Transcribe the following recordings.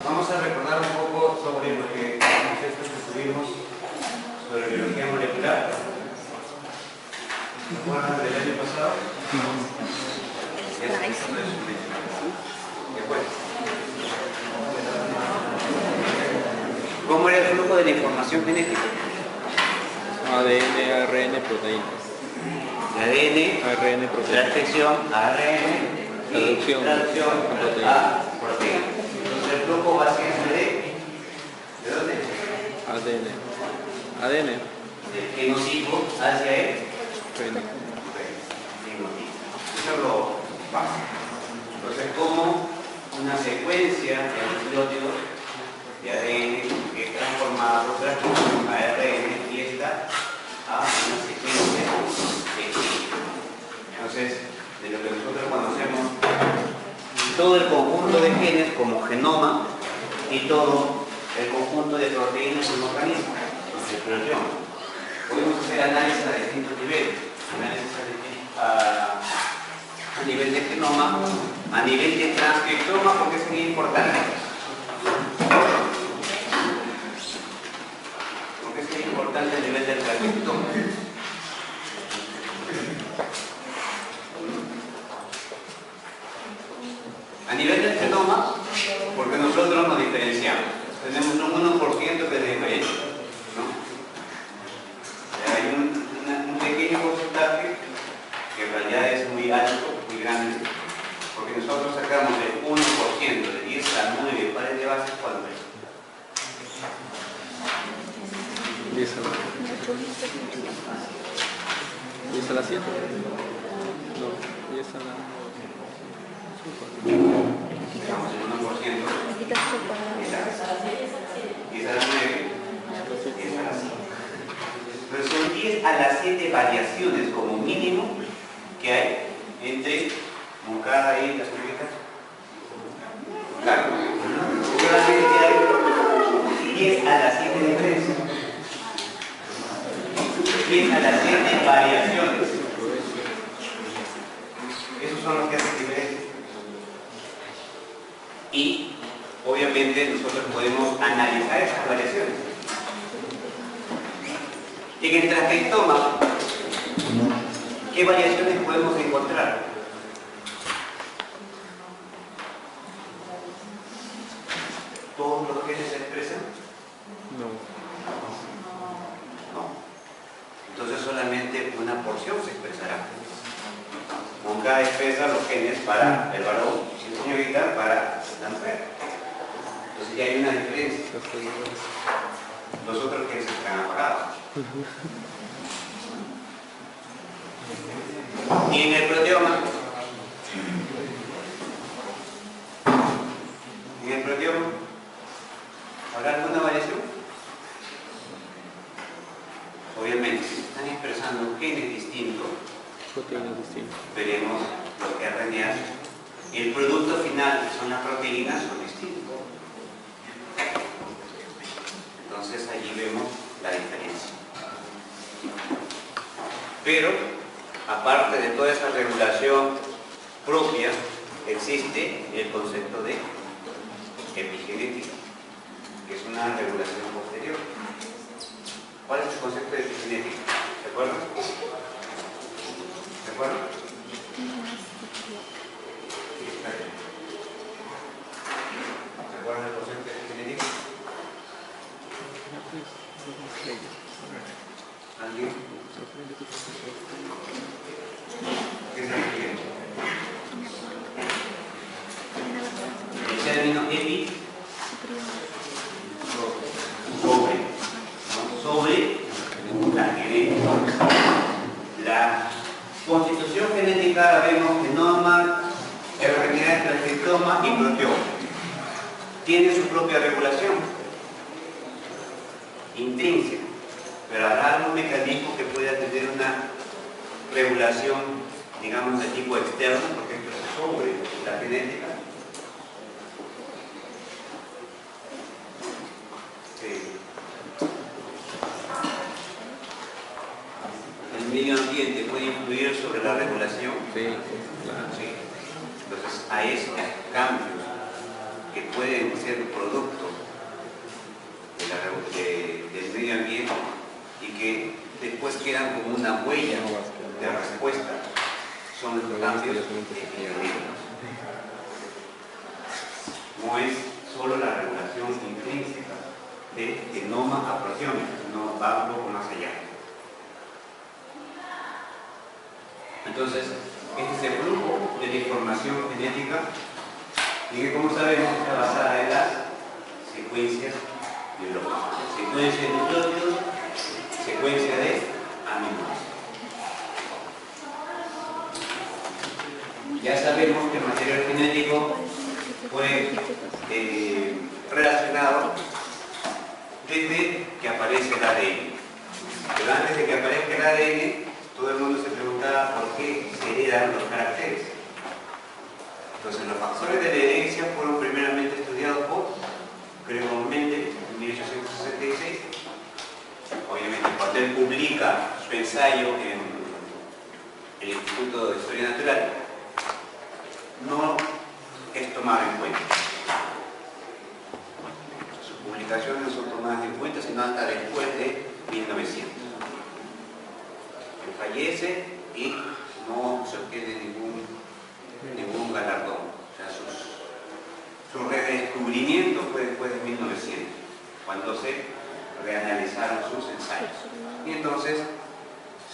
Vamos a recordar un poco sobre lo que conceptos que tuvimos sobre biología molecular. ¿Se acuerdan del año pasado? ¿Cómo era el flujo de la información genética? ADN, ARN, proteínas. ADN, proteínas. transcripción, ARN y traducción a proteínas. Entonces el flujo va siempre ¿de dónde? ADN. Del genotipo hacia el Fenotipo. Eso es lo básico. Entonces, como una secuencia de nucleótidos de ADN que es transformada por transcripción a ARN y esta a una secuencia de genes. Entonces, de lo que nosotros conocemos, todo el conjunto de genes como genoma y todo el conjunto de proteínas en un organismo, el proteoma. Podemos hacer análisis a distintos niveles, análisis a nivel de genoma, a nivel de transcriptoma, porque es muy importante. Porque es muy importante el nivel del transcriptoma. A nivel del genoma, porque nosotros nos diferenciamos. Tenemos un 1% que es diferente, ¿no? Hay un pequeño porcentaje que en realidad es muy alto, muy grande, porque nosotros sacamos el 1% de 10 a 9 pares de bases, ¿cuánto es? 10 a la 7. No, 10 a la... Digamos el 1%. 10 a la 9. 10 a la 5. Pero son 10 a las 7 variaciones como mínimo que hay entre Moncada y las críticas. Claro. Solamente hay 10 a las 7 diferencias. 10 a las 7 variaciones. Esos son los que hacen diferencia. Y obviamente nosotros podemos analizar esas variaciones. En el transcriptoma, ¿qué variaciones podemos encontrar? ¿Todos los genes se expresan? No. No. Entonces solamente una porción se expresará. Nunca expresa los genes para el varón y señorita para la mujer. Entonces ya hay una diferencia. Los otros genes están apagados. Y en el proteoma, ¿habrá alguna variación? Obviamente, si se están expresando genes distintos, Proteínas distintas. veremos los RNA. El producto final, que son las proteínas, son distintos. Entonces allí vemos la diferencia. Pero, aparte de toda esa regulación propia, existe el concepto de epigenética, que es una regulación posterior. ¿Cuál es el concepto de epigenética? ¿Se acuerdan? ¿Se acuerdan? ¿Se acuerdan del concepto de epigenética? ¿Alguien? ¿Qué es epigenética? El término epi, sobre, ¿no? Sobre la genética. La constitución genética la vemos genoma, RNA, transcriptoma y proteoma. Tiene su propia regulación intrínseca, pero habrá algún mecanismo que pueda tener una regulación, digamos, de tipo externo, por ejemplo, sobre la genética. El medio ambiente puede influir sobre la regulación. Sí, claro. Sí. Entonces, a esos cambios que pueden ser producto del medio ambiente y que después quedan como una huella de respuesta son los cambios epidemiológicos. No es solo la regulación intrínseca de genoma a proteómica, sino va un poco más allá. Entonces, este es el flujo de la información genética y que, como sabemos, está basada en las secuencias biológicas. Secuencia de nucleótidos, secuencia de aminoácidos. Ya sabemos que el material genético fue relacionado desde que aparece el ADN. Pero antes de que aparezca el ADN, todo el mundo se preguntaba por qué se heredan los caracteres. Entonces, los factores de la herencia fueron primeramente estudiados por Gregor Mendel en 1866. Obviamente, cuando él publica su ensayo en el Instituto de Historia Natural, no es tomado en cuenta. Sus publicaciones no son tomadas en cuenta, sino hasta después de 1900. Él fallece y no se obtiene ningún galardón. O sea, su redescubrimiento fue después de 1900, cuando se reanalizaron sus ensayos. Y entonces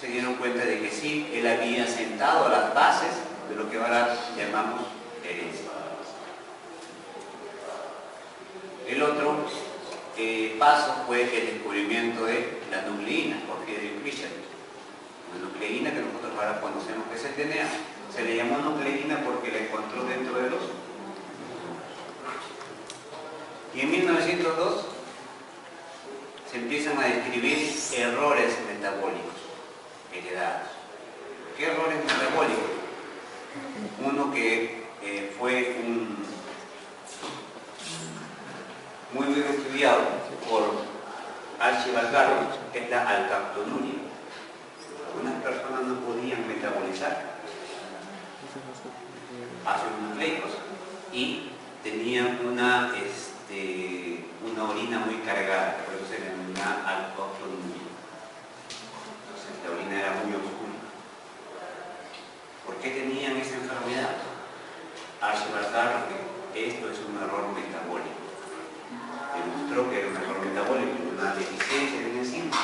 se dieron cuenta de que sí, él había sentado las bases de lo que ahora llamamos herencia. El otro paso fue el descubrimiento de la nucleína por Friedrich Richard. La nucleína, que nosotros ahora conocemos que es el DNA, se le llamó nucleína porque la encontró dentro de los. Y en 1902 se empiezan a describir errores metabólicos heredados. ¿Qué errores metabólicos? Uno que fue muy bien estudiado por Archibald Garrett, que es la alcaptonuria. Algunas personas no podían metabolizar ácidos nucleicos y tenían una orina muy cargada, por eso se denomina alcaptonuria. Entonces la orina era muy oscura. ¿Por qué tenían esa enfermedad? Archibald Garrett, esto es un error metabólico. Demostró que era un error metabólico, una deficiencia de una enzima.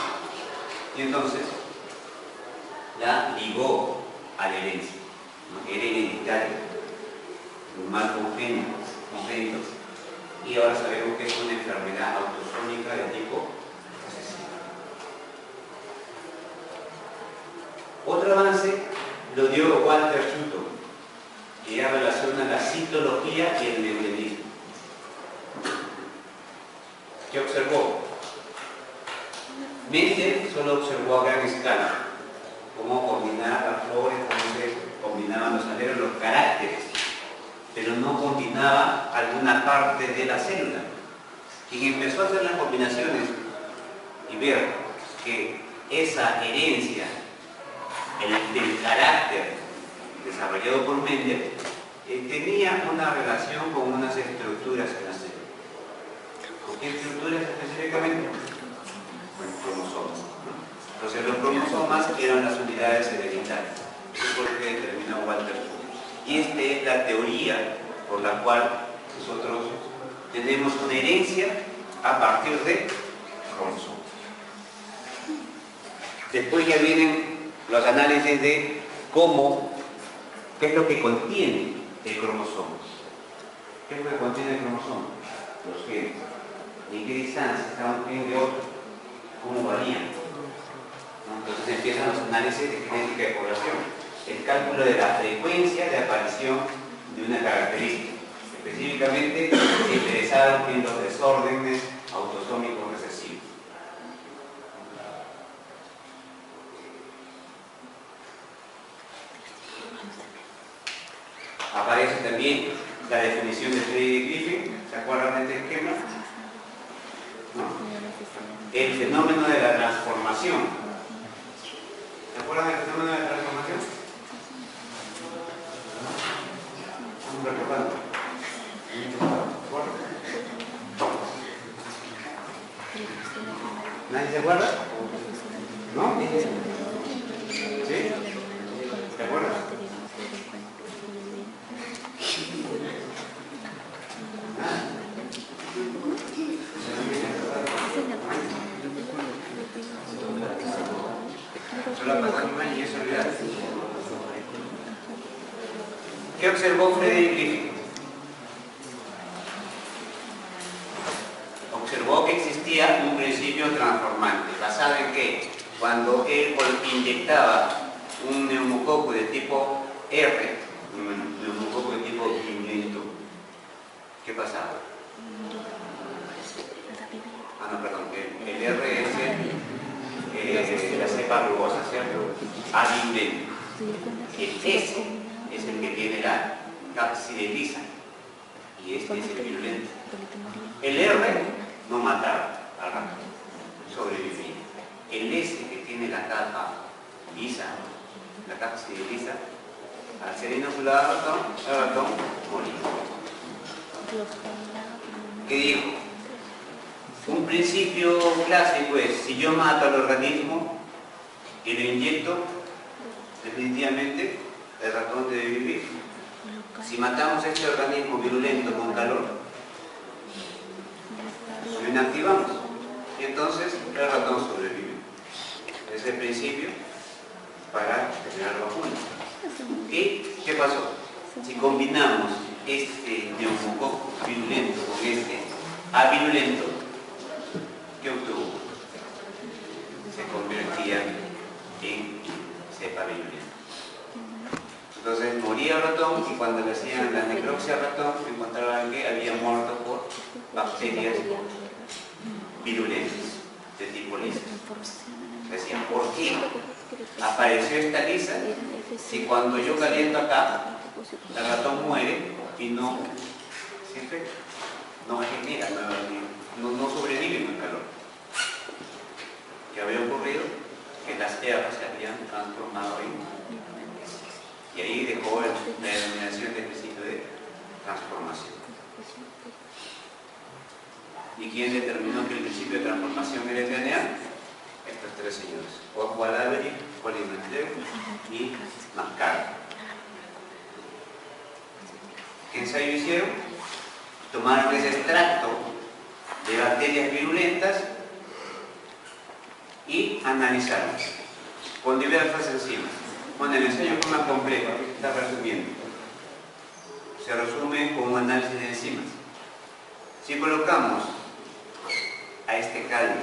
Y entonces la ligó a la herencia. Era hereditario, un mal congénito. Y ahora sabemos que es una enfermedad autosómica de tipo recesivo. Otro avance lo dio Walter Sutton, que ya relaciona la citología y el mendelinismo. ¿Qué observó? Mendel solo observó a gran escala cómo combinaban las flores, cómo se combinaban los aleros, los caracteres, pero no combinaba alguna parte de la célula. Quien empezó a hacer las combinaciones y ver que esa herencia del carácter desarrollado por Mendel tenía una relación con unas estructuras en la célula. ¿Con qué estructuras específicamente? Con cromosomas, ¿no? Entonces los cromosomas eran las unidades hereditarias. Eso es lo que determinó Walter Sutton. Y esta es la teoría por la cual nosotros tenemos una herencia a partir de cromosomas. Después ya vienen los análisis de qué es lo que contiene el cromosoma. ¿Qué es lo que contiene el cromosoma? Los genes. ¿En qué distancia está un gen de otro? ¿Cómo varían? ¿No? Entonces empiezan los análisis de genética de población. El cálculo de la frecuencia de aparición de una característica. Específicamente se interesaron en los desórdenes autosómicos recesivos. Aparece también la definición de Friedrich Griffin. ¿Se acuerdan de este esquema? ¿No? El fenómeno de la transformación. ¿Se acuerdan del fenómeno de la transformación? ¿Estamos recordando? ¿Se acuerdan? ¿Nadie se acuerda? ¿No? ¿Sí? ¿Se acuerda? Solo pasó un año y eso olvidar. ¿Qué observó Friedrich Griffith? Observó que existía un principio transformante, basado en que cuando él inyectaba un neumococo de tipo R, un neumococo de tipo virulento, ¿qué pasaba? Ah, no, perdón, el R es la cepa rugosa, ¿cierto? Virulento. El S es el que tiene la capsideliza y este es el virulento. El R no mataba al ratón, sobrevivía. El S que tiene la capa lisa, la capsideliza, al ser inoculado al ratón moría. ¿Qué dijo? Un principio clásico es, si yo mato al organismo y lo inyecto, definitivamente el ratón debe vivir. Si matamos este organismo virulento con calor, lo inactivamos y entonces el ratón sobrevive. Es el principio para generar vacunas. ¿Y qué pasó? Si combinamos este neumococo virulento con este avirulento, ¿qué obtuvo? Se convertía en cepa virulenta. Entonces moría el ratón y cuando le hacían la necropsia al ratón encontraban que había muerto por bacterias virulentas de tipo lisa. Decían, ¿por qué apareció esta lisa si cuando yo caliento acá el ratón muere y no se infecta, no genera, no sobrevive con el calor? ¿Qué había ocurrido? Que las herbas se habían transformado en... Y ahí dejó la denominación del principio de transformación. ¿Y quién determinó que el principio de transformación era el DNA? Estos tres señores: Oswald Avery, Colin Mendel y McCarthy. ¿Qué ensayo hicieron? Tomaron ese extracto de bacterias virulentas y analizaron con diversas enzimas. Bueno, el ensayo fue más complejo, aquí se está resumiendo. Se resume con un análisis de enzimas. Si colocamos a este caldo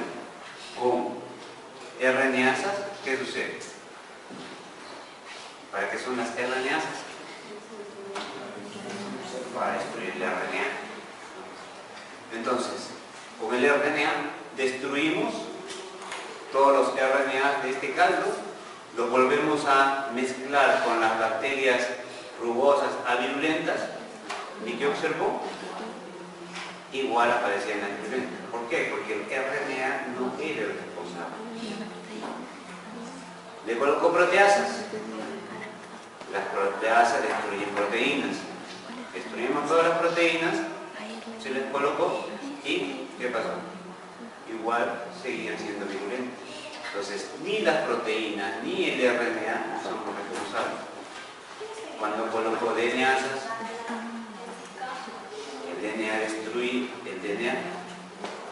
con RNasas, ¿qué sucede? ¿Para qué son las RNasas? Para destruir el RNA. Entonces, con el RNA destruimos todos los RNA de este caldo, lo volvemos a mezclar con las bacterias rugosas avirulentas. ¿Y qué observó? Igual aparecían las virulentas. ¿Por qué? Porque el RNA no era el responsable. Le colocó proteasas. Las proteasas destruyen proteínas. Destruimos todas las proteínas, se les colocó y ¿qué pasó? Igual seguían siendo virulentas. Entonces, ni las proteínas ni el RNA son los responsables. Cuando colocó DNasas, el DNA destruye el DNA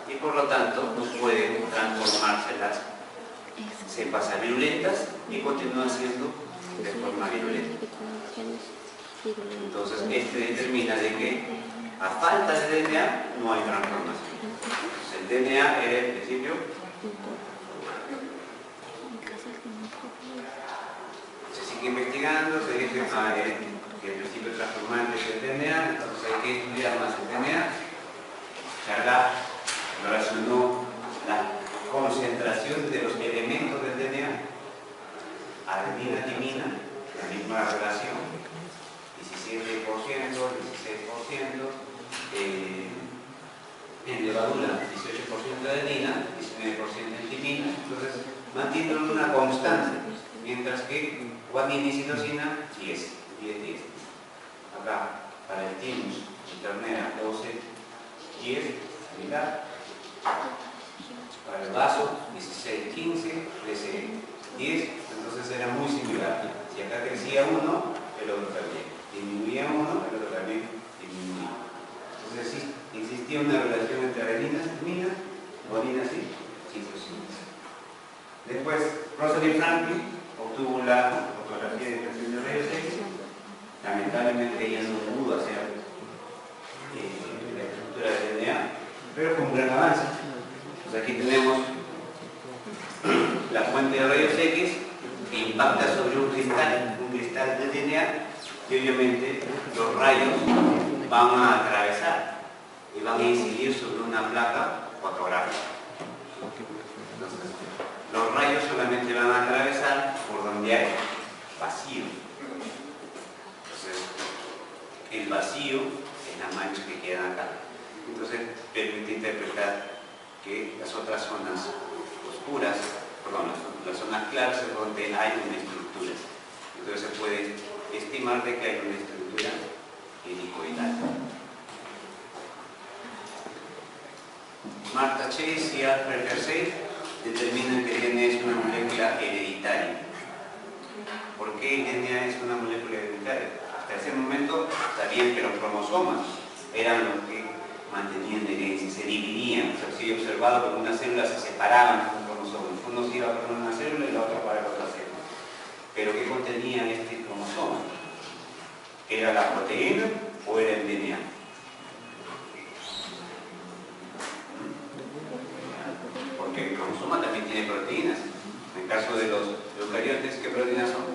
y por lo tanto no pueden transformarse las cepas virulentas y continúan siendo de forma virulenta. Entonces, este determina de que a falta de DNA no hay transformación. El DNA era el principio. Se sigue investigando, se dice que el principio transformante es el DNA, entonces hay que estudiar más el DNA. Chargat relacionó la concentración de los elementos del DNA, adenina, timina, la misma relación, 17%, 16%, en levadura 18% de adenina, 19% de timina, entonces mantienen una constante, mientras que guanina y citosina 10. Acá, para el thymus y ternera 12, 10, similar. Para el vaso, 16, 15, 13, 10, entonces era muy similar. Si acá crecía uno, el otro también. Disminuía uno, el otro también disminuía. Entonces sí, existía una relación entre arenisas y minas, borinas y citocinas. Después, Rosalind Franklin obtuvo la fotografía de expresión de rayos X. Lamentablemente ella no pudo hacer la estructura del DNA, pero fue un gran avance. Pues aquí tenemos la fuente de rayos X que impacta sobre un cristal de DNA, y obviamente los rayos van a atravesar y van a incidir sobre una placa fotográfica. Entonces, los rayos solamente van a atravesar por donde hay vacío. Entonces, el vacío es la mancha que queda acá. Entonces, permite interpretar que las otras zonas oscuras, perdón, las zonas claras es donde hay una estructura. Entonces se puede estimar de que hay una estructura helicoidal. Martha Chase y Alfred Hersey determinan que el DNA es una molécula hereditaria. ¿Por qué el DNA es una molécula hereditaria? Hasta ese momento sabían que los cromosomas eran los que mantenían la herencia, se dividían. Se había observado que una célula se separaban los cromosomas. Uno se iba para una célula y la otra para la otra célula. Pero ¿qué contenía este cromosoma? ¿Era la proteína o era el DNA? Porque el cromosoma también tiene proteínas. En el caso de los eucariotes, ¿qué proteínas son?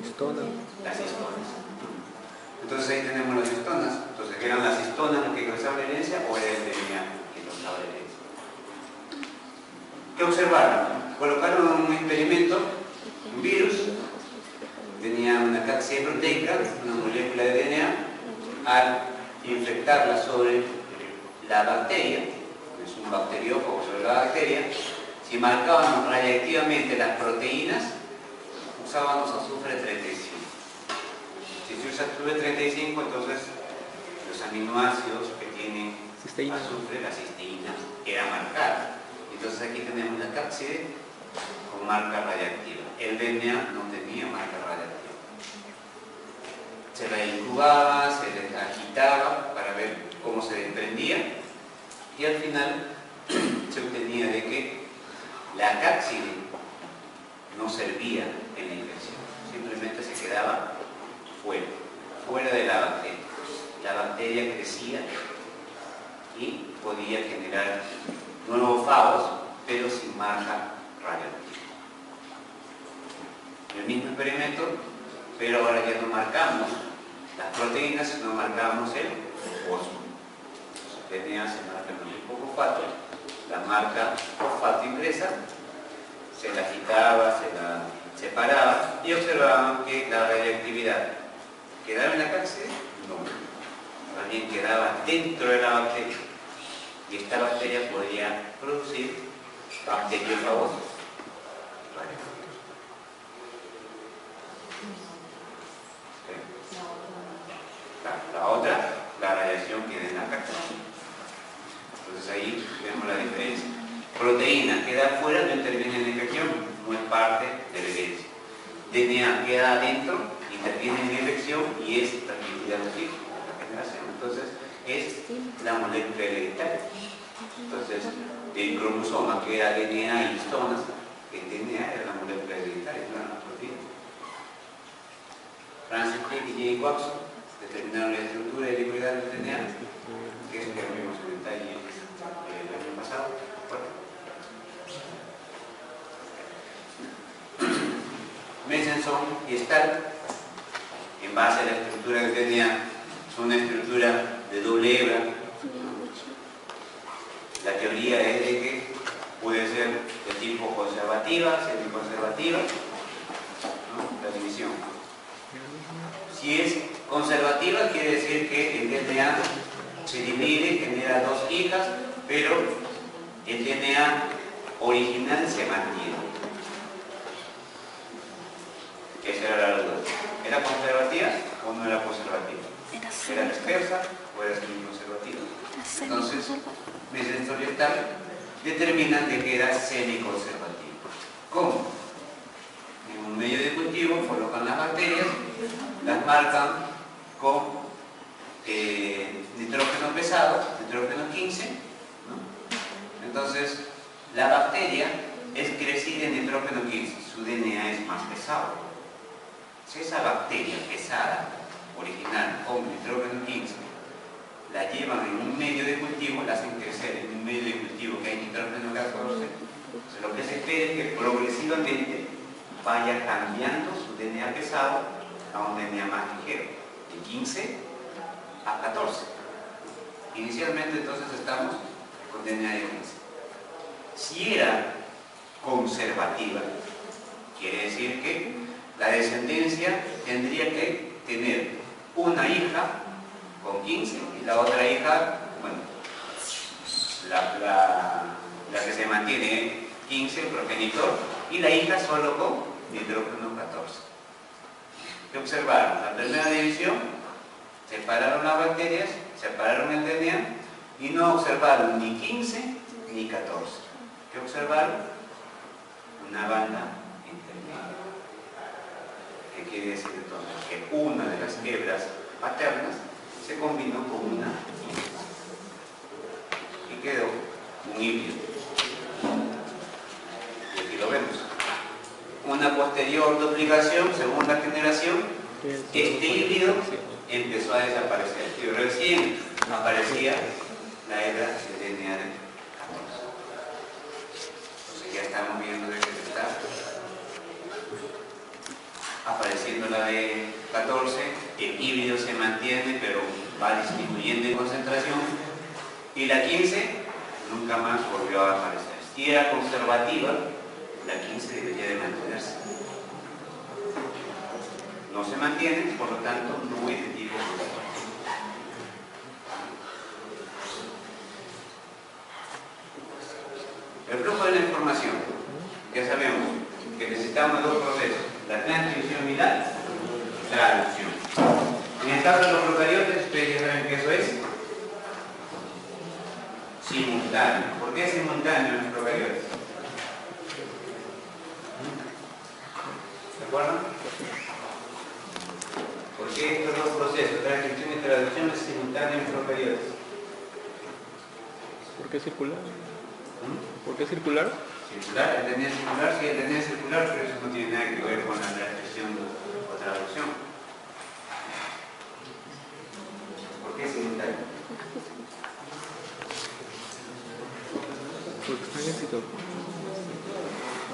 Histonas. Las histonas. Entonces ahí tenemos las histonas. Entonces, ¿eran las histonas las que causaban la herencia o era el DNA que causaba la herencia? ¿Qué observaron? Colocaron un experimento, un virus, tenía una capsid proteica, una molécula de DNA, al infectarla sobre la bacteria, es un bacteriófago sobre la bacteria, si marcábamos radiactivamente las proteínas, usábamos azufre 35. Si se usa azufre 35, entonces los aminoácidos que tienen azufre, la cisteína, queda marcada. Entonces aquí tenemos la cápside con marca radiactiva. El DNA no tenía marca radiactiva. Se la incubaba, se la agitaba para ver cómo se desprendía y al final se obtenía de que la cápside no servía en la infección, simplemente se quedaba fuera de la bacteria. La bacteria crecía y podía generar nuevos fagos, pero sin marca radioactiva. El mismo experimento, pero ahora ya no marcamos las proteínas, sino marcamos el fosfo. El DNA se marca con el fosfato, la marca fosfato impresa, se la agitaba, se la separaba y observaban que la radioactividad quedaba en la cápside, no, también quedaba dentro de la bacteria. Y esta bacteria podría producir bacteriófagos radioactivos. La otra, la radiación queda en la cápside. Entonces ahí vemos la diferencia. Proteína queda afuera, no interviene en la infección, no es parte de la herencia. DNA queda adentro, interviene en la infección y es transmitida a los hijos, a la generación. Entonces es la molécula hereditaria. Entonces el cromosoma que era DNA y histonas, el DNA era la molécula hereditaria, no era la proteína. Francis Crick y Jay Watson determinaron la estructura y liquidez del DNA, que es lo que vimos en detalle el año pasado. Mesenson y Stahl, en base a la estructura del DNA, son una estructura de doble hebra. La teoría es de que puede ser de tipo conservativa, semiconservativa, ¿no? La división. Si es conservativa, quiere decir que el DNA se divide, genera dos hijas, pero el DNA original se mantiene. Esa era la duda. ¿Era conservativa o no era conservativa? ¿Era dispersa o era semiconservativa? Entonces, Mesenson y Stahl determinan de que era semiconservativo. ¿Cómo? En un medio de cultivo colocan las bacterias, las marcan con nitrógeno pesado, nitrógeno 15, ¿no? Entonces, la bacteria es crecida en nitrógeno 15, su DNA es más pesado. Si esa bacteria pesada, original, con nitrógeno 15, la llevan en un medio de cultivo, la hacen crecer en un medio de cultivo que hay nitrógeno 14, entonces lo que se espera es que progresivamente vaya cambiando su DNA pesado a un DNA más ligero, de 15 a 14. Inicialmente entonces estamos con DNA de 15. Si era conservativa, quiere decir que la descendencia tendría que tener una hija con 15 y la otra hija, bueno, la que se mantiene 15, el progenitor, y la hija solo con nitrógeno 14. ¿Qué observaron? La primera división, separaron las bacterias, separaron el DNA y no observaron ni 15 ni 14. ¿Qué observaron? Una banda intermedia. ¿Qué quiere decir entonces? Que una de las hebras paternas se combinó con una y quedó un híbrido. Y aquí lo vemos. Una posterior duplicación, segunda generación, este híbrido empezó a desaparecer y recién aparecía la hebra de DNA de 14. Entonces ya estamos viendo de que se está apareciendo la de 14, el híbrido se mantiene pero va disminuyendo en concentración y la 15 nunca más volvió a aparecer. Si era conservativa, la 15 debería de mantenerse. No se mantiene, por lo tanto no es de tipo conservativo. El flujo de la información. Ya sabemos que necesitamos dos procesos, la transcripción y la traducción. En el caso de los procariotes, ustedes ya saben que eso es simultáneo. ¿Por qué es simultáneo en los procariotes? ¿Se acuerdan? ¿Por qué estos dos procesos, transcripción y traducción, es simultáneo en procariotes? ¿Por qué circular? ¿Por qué circular? Circular, el DNA circular, sí, el DNA circular, pero eso no tiene nada que ver con la transcripción o traducción. ¿Por qué simultáneo? Porque están en citoplasma.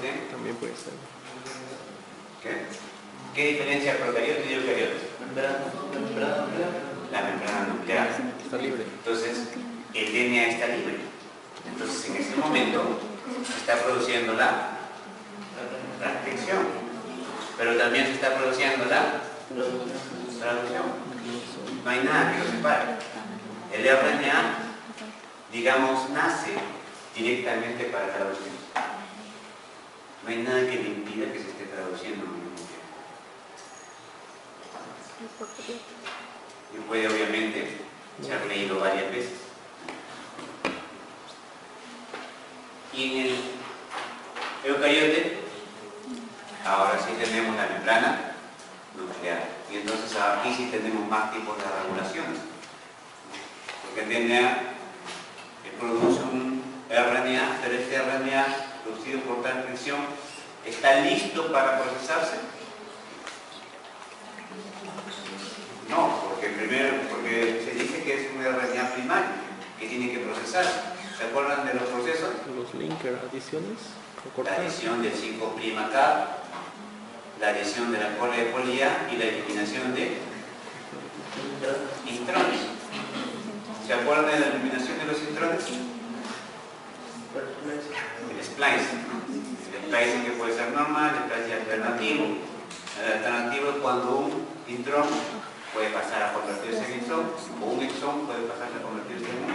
¿Sí? También puede ser. ¿Qué diferencia procariote y eucariote? La membrana nuclear. Está libre. Entonces, el DNA está libre. Entonces, en ese momento, se está produciendo la transcripción, pero también se está produciendo la traducción. No hay nada que lo separe. El RNA, digamos, nace directamente para traducción. No hay nada que le impida que se esté traduciendo al mismo tiempo. Y puede, obviamente, ser leído varias veces. Y en el eucariote, ahora sí tenemos la membrana nuclear. Y entonces aquí sí tenemos más tipos de regulaciones. Porque el DNA produce un RNA, pero este RNA producido por transcripción está listo para procesarse. No, porque se dice que es un RNA primario que tiene que procesar. ¿Se acuerdan de los procesos? Los linker adiciones. La adición del 5'K, la adición de la cola de polía y la eliminación de intrones. ¿Se acuerdan de la eliminación de los intrones? El splicing. El splicing que puede ser normal, el splicing alternativo. El alternativo es cuando un intrón puede pasar a convertirse en exón o un exón puede pasar a convertirse en un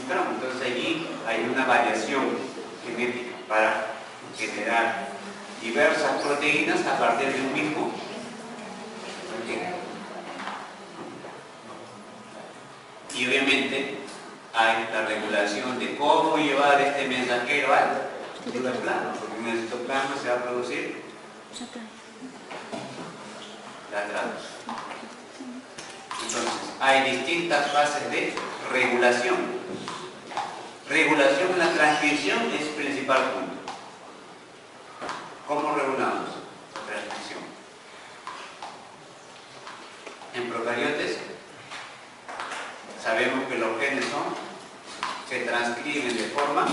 intrón. Entonces allí hay una variación genética para generar diversas proteínas a partir de un mismo gen. Y obviamente hay la regulación de cómo llevar este mensajero al citoplasma, porque en el citoplasma se va a producir la traducción. Entonces, hay distintas fases de regulación. Regulación en la transcripción es el principal punto. ¿Cómo regulamos la transcripción? En procariotes sabemos que los genes se transcriben de forma.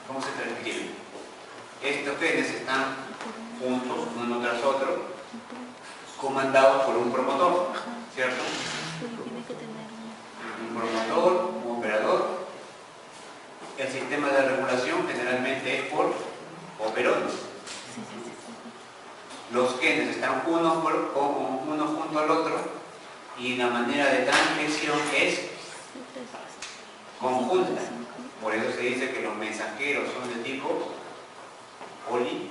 ¿Cómo se transcriben? Estos genes están juntos, uno tras otro, comandados por un promotor, ¿cierto? Un promotor, un operador. El sistema de regulación generalmente es por operones. Los genes están uno junto al otro y la manera de transmisión es conjunta. Por eso se dice que los mensajeros son de tipo policistrónicos.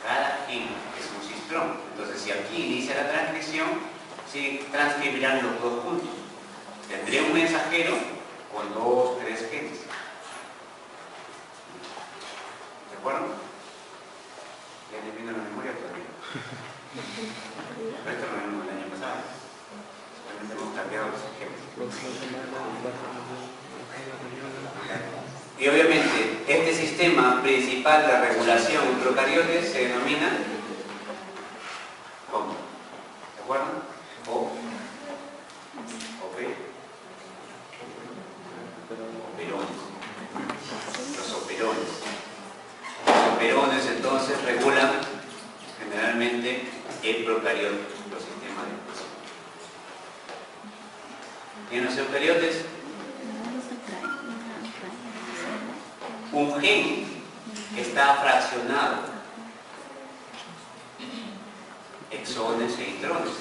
Cada gen es un cistrón. Entonces, si aquí inicia la transcripción, se transcribirán los dos juntos. Tendré un mensajero con 2, 3 genes. ¿De acuerdo? Ya le vino la memoria todavía. Esto lo vimos el año pasado. Realmente hemos cambiado los ejemplos. Y obviamente, este sistema principal de regulación en procariotes se denomina ¿cómo? ¿De acuerdo? Operones. Los operones. Los operones entonces regulan generalmente el procariote, los sistemas de expresión. Y en los eucariotes, un gen está fraccionado, exones e intrones,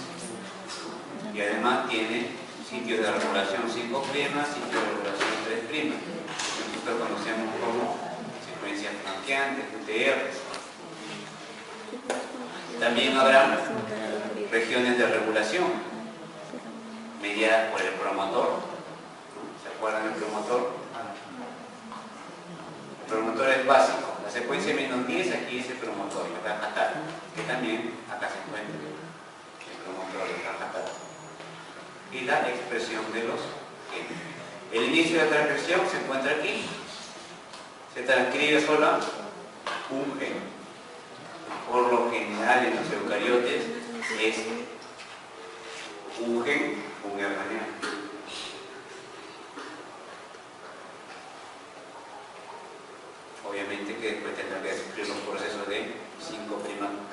y además tiene sitios de regulación 5', sitios de regulación 3', que nosotros conocemos como secuencias franqueantes, UTRs. También habrá regiones de regulación mediadas por el promotor. ¿Se acuerdan del promotor? El promotor es básico. La secuencia -10 aquí es el promotor, el Rajatar, que también acá se encuentra el promotor del Rajatar. Y la expresión de los genes. El inicio de la transcripción se encuentra aquí. Se transcribe solo un gen. Por lo general en los eucariotes es un gen, un RNA. Obviamente que después tendrá que sufrir los procesos de 5'K,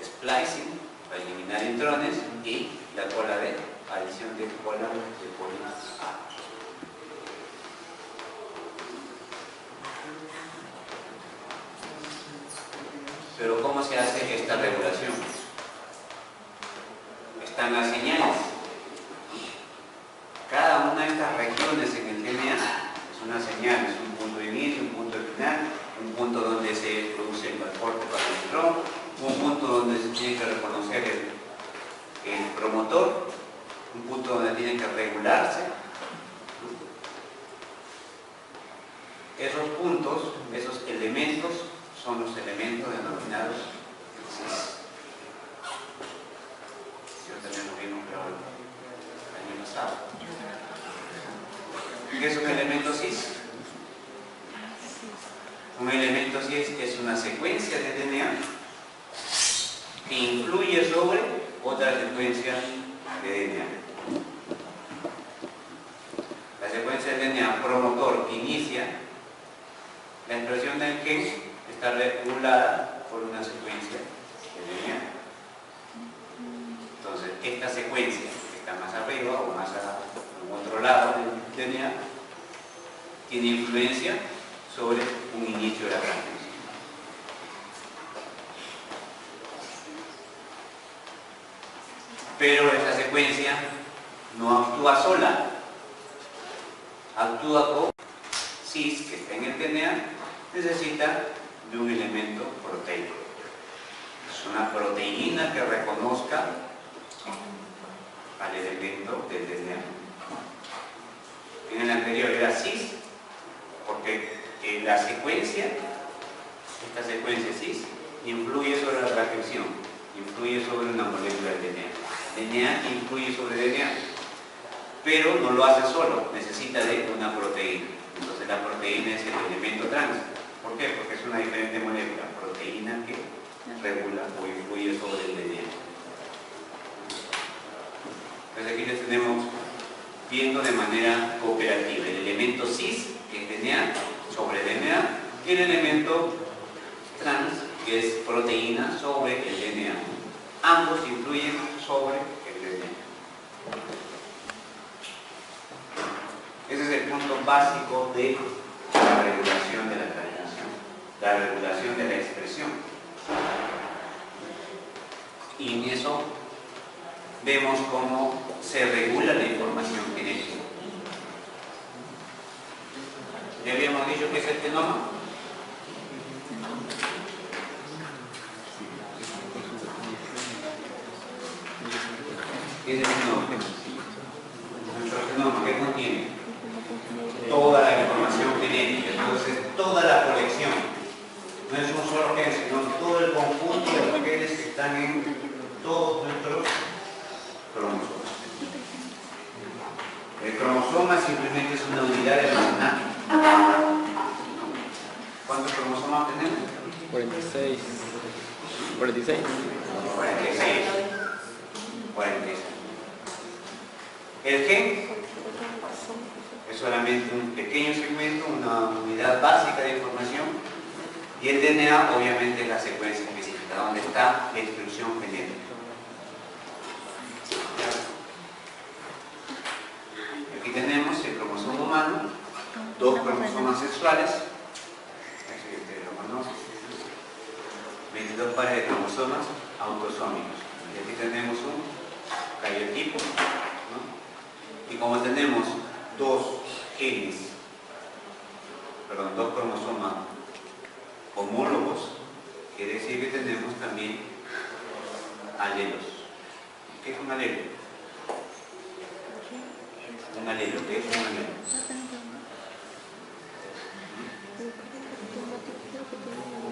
splicing, para eliminar intrones, y la cola de adición de cola de polinas A. Pero ¿cómo se hace esta regulación? Están las señales. Cada una de estas regiones en el DNA es una señal, es un punto de inicio, un punto de final, un punto donde se produce el transporte para el electrón, un punto donde se tiene que reconocer el promotor, un punto donde tiene que regularse. Esos puntos, esos elementos, son los elementos denominados cis. Yo también lo vimos el año pasado. ¿Qué es un elemento cis? Un elemento cis es una secuencia de DNA que influye sobre otra secuencia de DNA. La secuencia de DNA promotor que inicia la expresión del gen está regulada por una secuencia de DNA. Entonces, esta secuencia que está más arriba o más al otro lado del DNA tiene influencia sobre un inicio de la transcripción. Pero esta secuencia no actúa sola, actúa con cis que está en el DNA, necesita de un elemento proteico. una proteína que reconozca al elemento del DNA. En el anterior era cis, porque la secuencia, esta secuencia cis, influye sobre la transcripción, influye sobre una molécula del DNA. DNA influye sobre DNA, pero no lo hace solo, necesita de una proteína. Entonces la proteína es el elemento trans. ¿Por qué? Porque es una diferente molécula, proteína que regula o influye sobre el DNA. Entonces aquí les tenemos viendo de manera cooperativa el elemento cis, que es DNA, sobre DNA, y el elemento trans, que es proteína, sobre el DNA. Ambos influyen sobre el DNA. Ese es el punto básico de la regulación de la transcripción, la regulación de la expresión. Y en eso vemos cómo se regula la información genética. ¿Ya habíamos dicho que es el genoma? ¿Qué es el genoma? Nuestro genoma, ¿qué contiene? Toda la información genética, entonces toda la colección. No es un solo gen, sino todo el conjunto de los genes que están en todos nuestros cromosomas. El cromosoma simplemente es una unidad de almacenaje. ¿Cuántos cromosomas tenemos? 46. 46. 46. 46. El gen es solamente un pequeño segmento, una unidad básica de información, y el DNA obviamente es la secuencia específica, donde está la instrucción genética. Aquí tenemos el cromosoma humano, 2 cromosomas sexuales, eso ya ustedes lo conocen, 22 pares de cromosomas autosómicos. Y aquí tenemos un cariotipo, ¿no? Y como tenemos 2 cromosomas homólogos, quiere decir que tenemos también alelos. ¿Qué es un alelo? Un alelo, ¿qué es un alelo?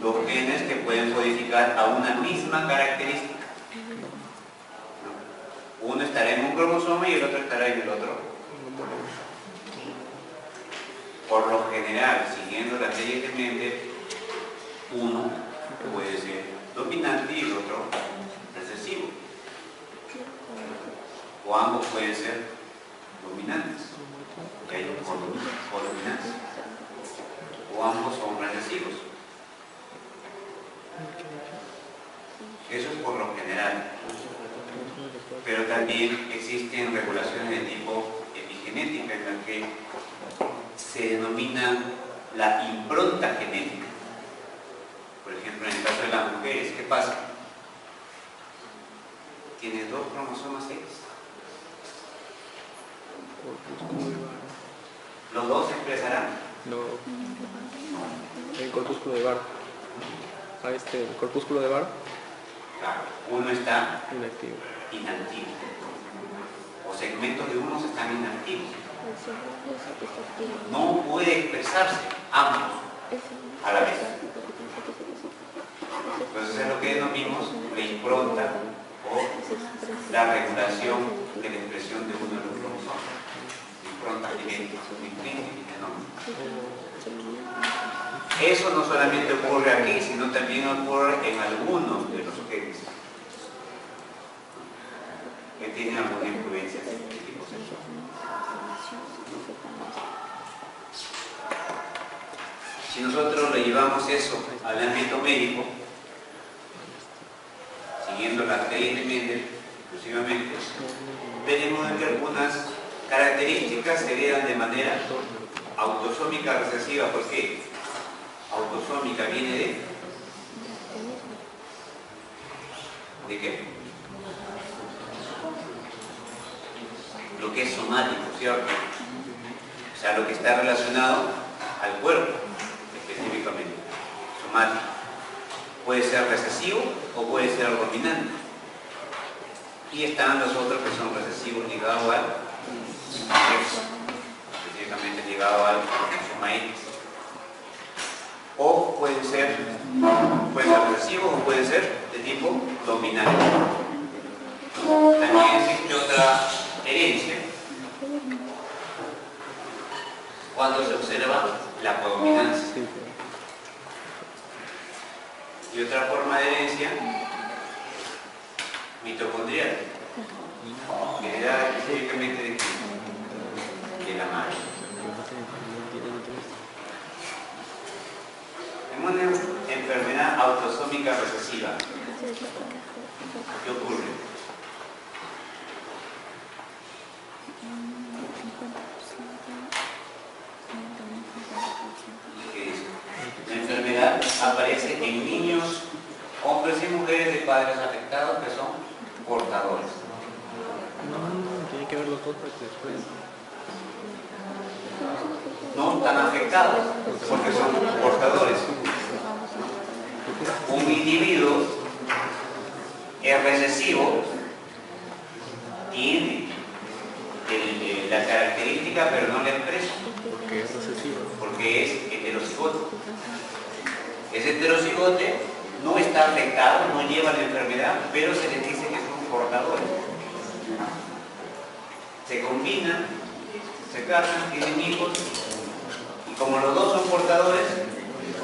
Dos genes que pueden codificar a una misma característica. Uno estará en un cromosoma y el otro estará en el otro. Por lo general, siguiendo las leyes de Mendel, uno puede ser dominante y el otro recesivo. O ambos pueden ser dominantes, que hay un codominancia. O ambos son recesivos. Eso es por lo general. Pero también existen regulaciones de tipo epigenética en las que se denomina la impronta genética. Por ejemplo, en el caso de las mujeres, ¿qué pasa? Tiene 2 cromosomas X. ¿Los dos se expresarán? No. El corpúsculo de Barr. ¿Sabes el corpúsculo de Barr? Claro, uno está Inactivo. inactivo. O segmentos de unos están inactivos. No puede expresarse ambos a la vez. Entonces es lo que denominamos la impronta o la regulación de la expresión de uno de los cromosomas. Impronta genética, ¿no? Eso no solamente ocurre aquí, sino también ocurre en algunos de los genes que tienen alguna influencia de tipo sexual. Si nosotros le llevamos eso al ámbito médico, siguiendo las leyes de Mendel exclusivamente, tenemos que algunas características se heredan de manera autosómica recesiva. ¿Por qué? Autosómica viene ¿de qué? Lo que es somático, ¿cierto? O sea, lo que está relacionado al cuerpo, específicamente, somático. Puede ser recesivo o puede ser algo dominante. Y están los otros que son recesivos ligados al sexo, específicamente ligados al cromosoma. O pueden ser recesivos o pueden ser de tipo dominante. También existe otra herencia cuando se observa la codominancia. Y otra forma de herencia mitocondrial, que hereda específicamente de quién? De la madre. En una enfermedad autosómica recesiva, ¿qué ocurre? ¿Qué dice? La enfermedad aparece en niños, hombres y mujeres de padres afectados que son portadores. Tiene que ver los dos para que después. No están afectados porque son portadores. Un individuo es recesivo, tiene la característica pero no la expresa. Porque es recesivo. Porque es heterocigote. Ese heterocigote no está afectado, no lleva la enfermedad, pero se les dice que son portadores. Se combinan, se casan, tienen hijos, y como los dos son portadores,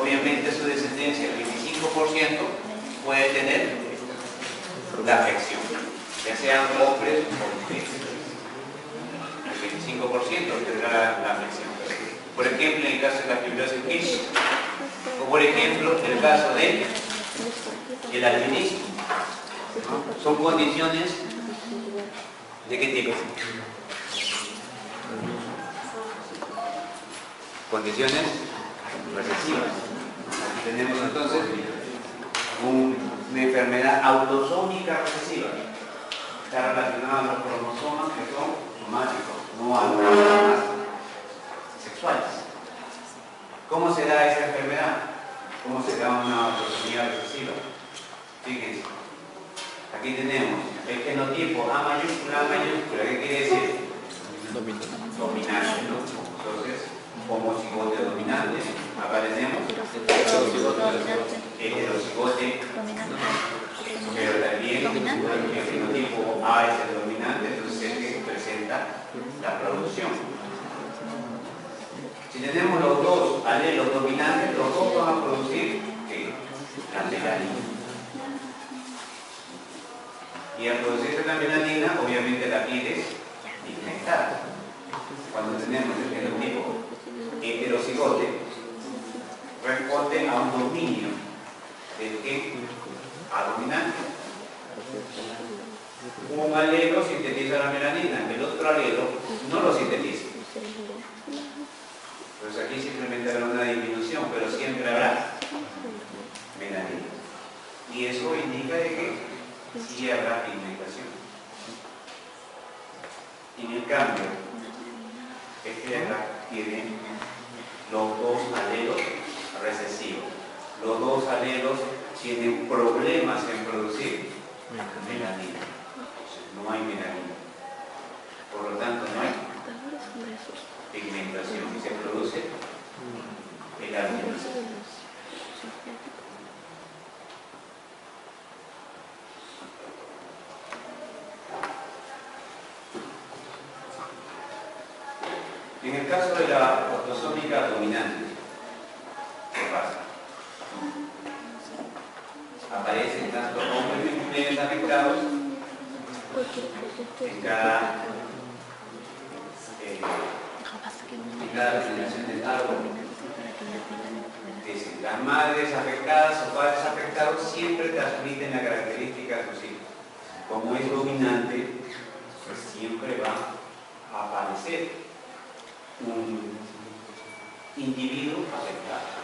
obviamente su descendencia, el 25%, puede tener la afección, ya sean hombres o mujeres. El 25% tendrá la afección. Por ejemplo, en el caso de la fibrosis Kish, o por ejemplo, en el caso del albinismo, ¿no? Son condiciones ¿de qué tipo? Condiciones recesivas. Aquí tenemos entonces una enfermedad autosómica recesiva. Está relacionada a los cromosomas que son somáticos, no a los cromosomas sexuales. ¿Cómo se da esa enfermedad? ¿Cómo se da una autosomía recesiva? Fíjense. Aquí tenemos el genotipo A mayúscula, ¿qué quiere decir? Dominante, ¿no? Entonces, homocigote dominante. Acá tenemos heterocigote, pero también el genotipo A es el dominante, entonces es el que presenta la producción. Si tenemos los dos alelos dominantes, los dos van a producir la melanina. Y al producirse la melanina, obviamente la piel es pigmentada. Cuando tenemos el genotipo heterocigote, responde a un dominio del que a dominante. Un alelo sintetiza la melanina, el otro alelo no lo sintetiza. Entonces aquí simplemente habrá una disminución, pero siempre habrá melanina. Y eso indica de que sí habrá pigmentación. En el cambio, este de acá tiene los dos alelos recesivos. Los dos alelos tienen problemas en producir melanina. No hay melanina. Por lo tanto, no hay pigmentación y se produce el albinismo. En el caso de la autosómica dominante, ¿qué pasa? Aparecen tanto hombres y mujeres afectados en cada generación del árbol. Es decir, las madres afectadas o padres afectados siempre transmiten la característica de sus hijos. Como es dominante, pues siempre va a aparecer un individuo afectado.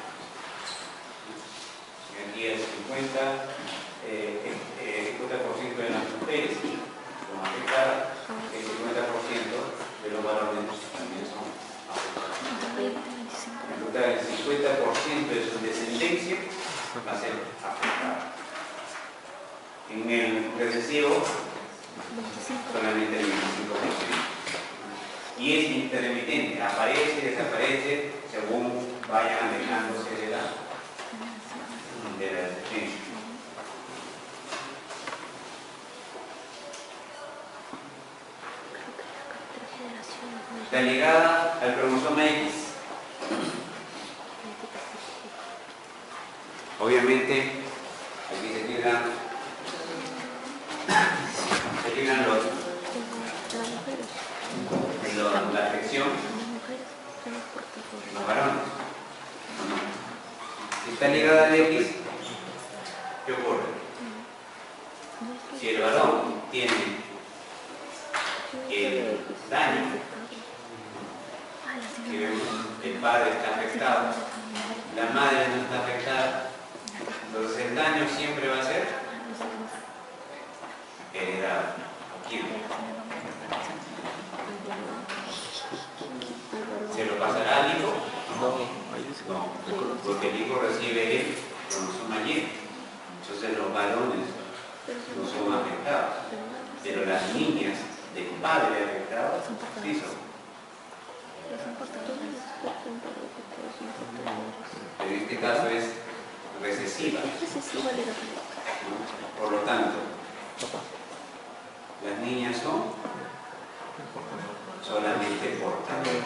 Aquí el 50% de las mujeres son afectadas, el 50% de los varones también son afectados. En total, el 50% de su descendencia va a ser afectada. recesivo solamente el 25%. Y es intermitente, aparece, desaparece según vayan alejándose de la resistencia. La llegada al cromosoma X, obviamente aquí se tiran la afección, los varones. Si está ligada al X, ¿qué ocurre? Si el varón tiene el daño, que vemos, el padre está afectado, la madre no está afectada, entonces el daño siempre va a ser heredado. ¿A quién? ¿Se lo pasará al hijo? No, porque el hijo recibe el cromosoma Y. Entonces los varones no son afectados, pero las niñas del padre afectado sí son. En este caso es recesiva. Por lo tanto, las niñas son solamente portadoras.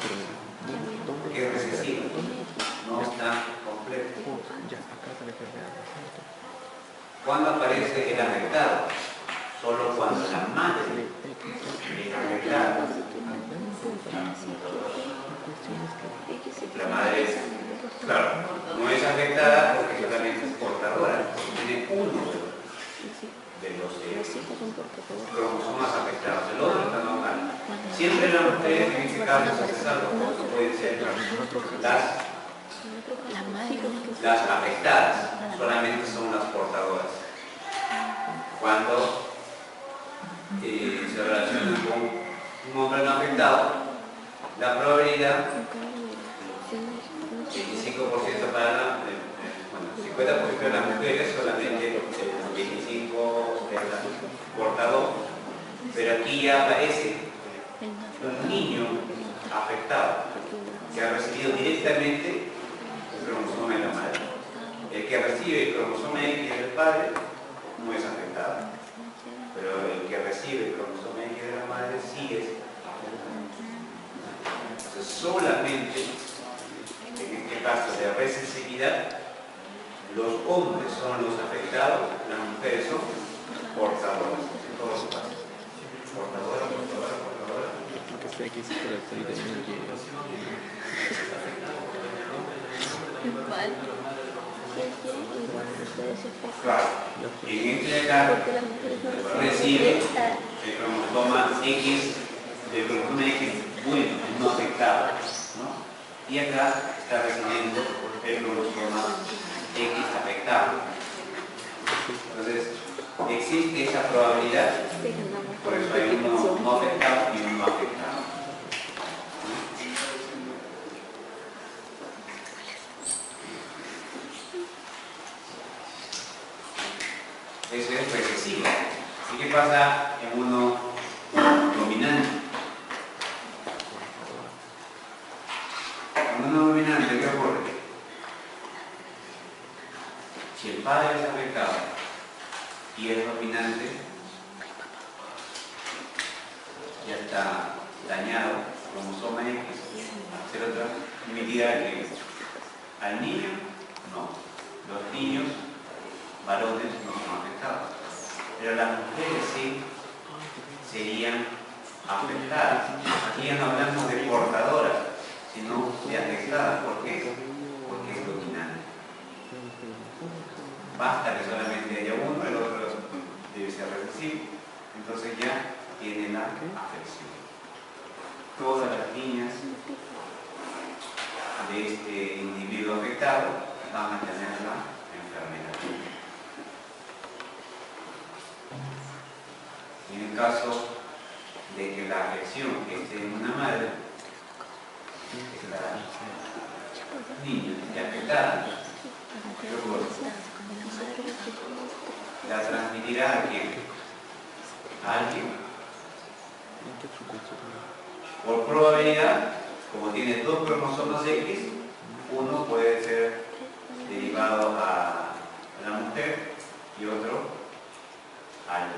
Porque es recesiva, no está completa. ¿Cuándo aparece el afectado? Solo cuando la madre es afectada. La madre, claro, no es afectada porque solamente es portadora, tiene uno de los cromosomas afectados, el otro está normal. Siempre las mujeres en este caso se salvan, como pueden ser las afectadas, solamente son las portadoras. Cuando se relacionan con un hombre no afectado, la probabilidad 25% para la, bueno, 50% de las mujeres, solamente el 25% de la portador, pero aquí ya aparece un niño afectado que ha recibido directamente el cromosoma de la madre. El que recibe el cromosoma X del padre no es afectado, pero el que recibe el cromosoma X de la madre sí es afectado. Entonces, solamente en este caso de recesividad, los hombres son los afectados, las mujeres son portadoras. En todos los casos. Portadora. Claro. En este caso recibe el cromosoma X, el cromosoma X bueno, no afectado, ¿no? Y acá está recibiendo el cromosoma X afectado. Entonces, existe esa probabilidad, por eso hay uno no afectado y uno afectado. Eso es recesivo. ¿Y qué pasa en uno dominante? En uno dominante, ¿qué ocurre? Si el padre es afectado y es dominante, ya está dañado, cromosoma X, hacer otra medida que al niño, no. Los niños varones no son afectados, pero las mujeres sí serían afectadas. Aquí ya no hablamos de portadoras, sino de afectadas. ¿Por qué? Porque es dominante. Basta que solamente haya uno, el otro debe ser recesivo, entonces ya tiene la afección. Todas las niñas de este individuo afectado van a tener la enfermedad. En el caso de que la afección esté en una madre, esta niña esté afectada, ¿qué ocurre? La transmitirá a quién? a alguien, por probabilidad, como tiene dos cromosomas X, uno puede ser derivado a la mujer y otro al,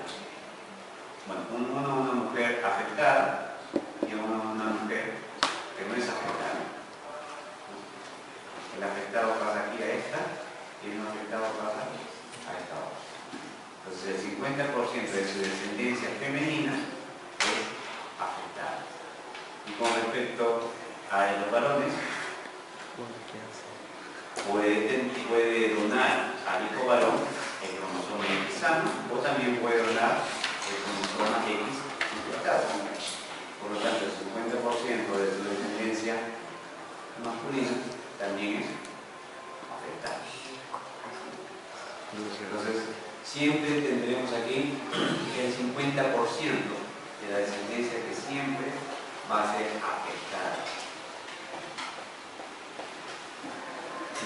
bueno, uno a una mujer afectada y uno a una mujer que no es afectada. El afectado pasa aquí a esta y el no afectado pasa a esta otra. Entonces el 50% de su descendencia femenina es afectada. Y con respecto a los varones, puede donar al hijo varón el cromosoma X sano o también puede donar el cromosoma X infectado. Por lo tanto, el 50% de su descendencia masculina también es afectada. Entonces, siempre tendremos aquí el 50% de la descendencia que siempre va a ser afectada. 50%.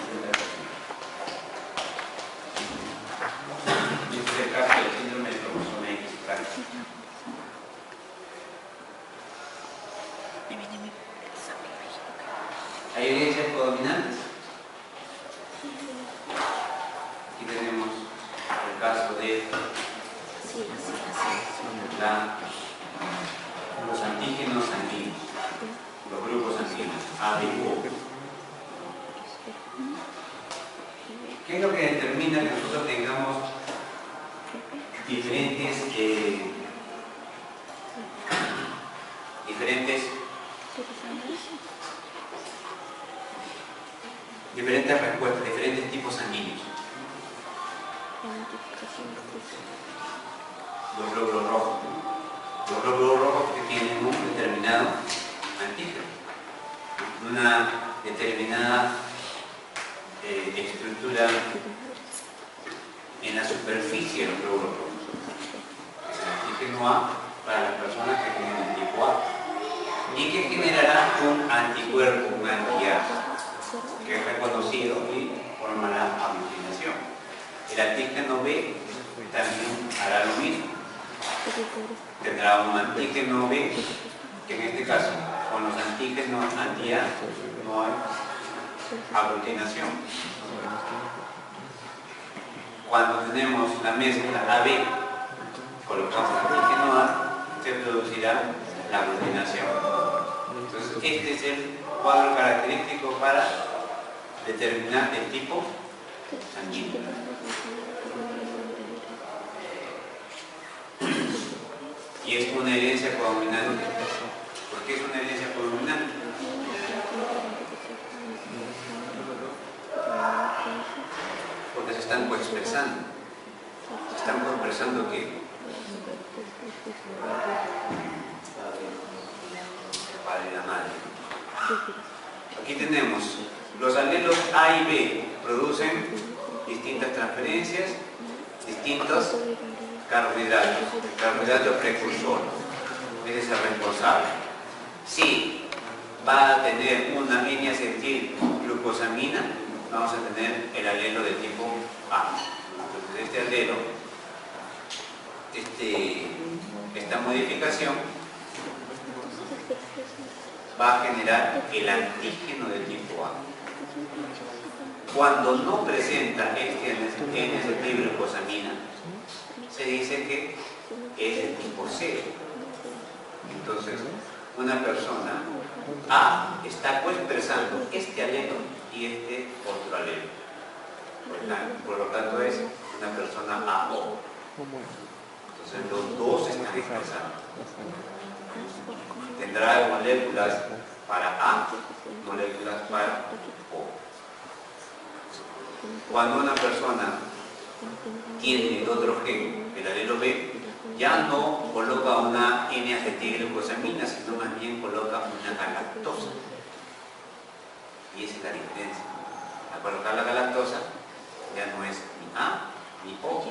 Este es el caso del síndrome del cromosoma X frágil. ¿Hay herencias codominantes? Aquí tenemos el caso de los antígenos sanguíneos, los grupos sanguíneos, A, B y O. ¿Qué es lo que determina que nosotros tengamos diferentes respuestas, diferentes tipos sanguíneos? Los glóbulos rojos. Los glóbulos rojos que tienen un determinado antígeno, una determinada estructura en la superficie de los glóbulos rojos. El antígeno A para las personas que tienen el tipo A y que generará un anticuerpo, un anti-A, que es reconocido y forma la aglutinación. El antígeno B también hará lo mismo. Tendrá un antígeno B, que en este caso, con los antígenos anti-A no hay aglutinación. Cuando tenemos la mezcla AB, colocamos el antígeno A, se producirá la aglutinación. Entonces, este es el cuadro característico para determinar el tipo sanguíneo. Y es una herencia codominante. ¿Por qué es una herencia codominante? Porque se están coexpresando. Se están coexpresando ¿qué? El padre y la madre. Aquí tenemos los alelos A y B producen distintas transferencias, distintos carbohidratos. El carbohidrato precursor es el responsable. Si va a tener una N-acetilglucosamina, vamos a tener el alelo de tipo A. Entonces este alelo, esta modificación va a generar el antígeno de tipo A. Cuando no presenta este N-acetilglucosamina, se dice que es de tipo C. Entonces, una persona A está coexpresando este alelo y este otro alelo. Por lo tanto, es una persona AO. Entonces, los dos están expresando. Tendrá moléculas para A, moléculas para O. Cuando una persona tiene el otro gen, el alelo B, ya no coloca una N-acetilglucosamina, sino más bien coloca una galactosa. Y esa es la diferencia. Al colocar la galactosa, ya no es ni A ni O.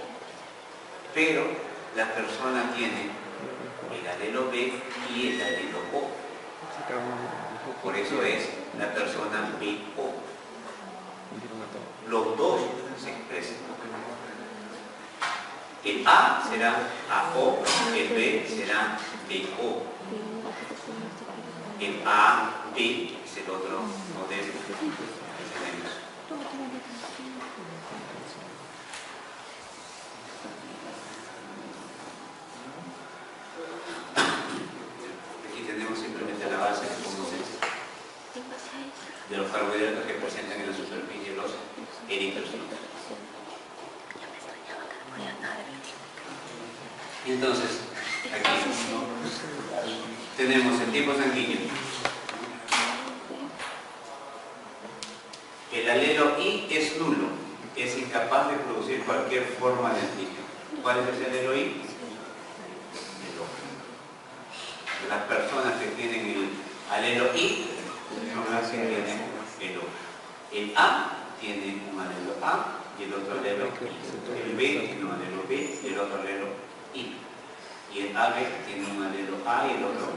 Pero la persona tiene el alelo B y el alelo O. Por eso es la persona BO. Los dos se expresan. El A será AO, el B será BO. El A, B es el otro modelo que tenemos. Aquí tenemos simplemente la base, como de los carbohidratos que presentan en la superficie los eritrocitos. Y entonces, aquí tenemos el tipo sanguíneo. El alelo I es nulo, es incapaz de producir cualquier forma de antígeno. ¿Cuál es el alelo I? El O. Las personas que tienen el alelo I son las que tienen el O. El A tiene un alelo A y el otro alelo I. El B tiene un alelo B y el otro alelo I. Y el AB tiene un alelo A y el otro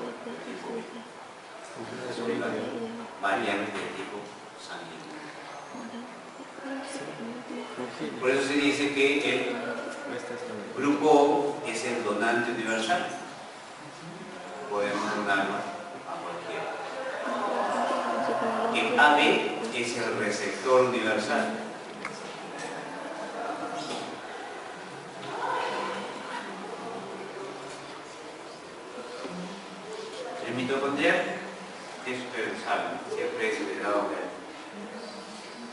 tipo B. Son las variables del tipo sanguíneo. Por eso se dice que el grupo O es el donante universal. Podemos donarlo a cualquiera. El AB es el receptor universal. El mitocondrial, ustedes saben, siempre es heredado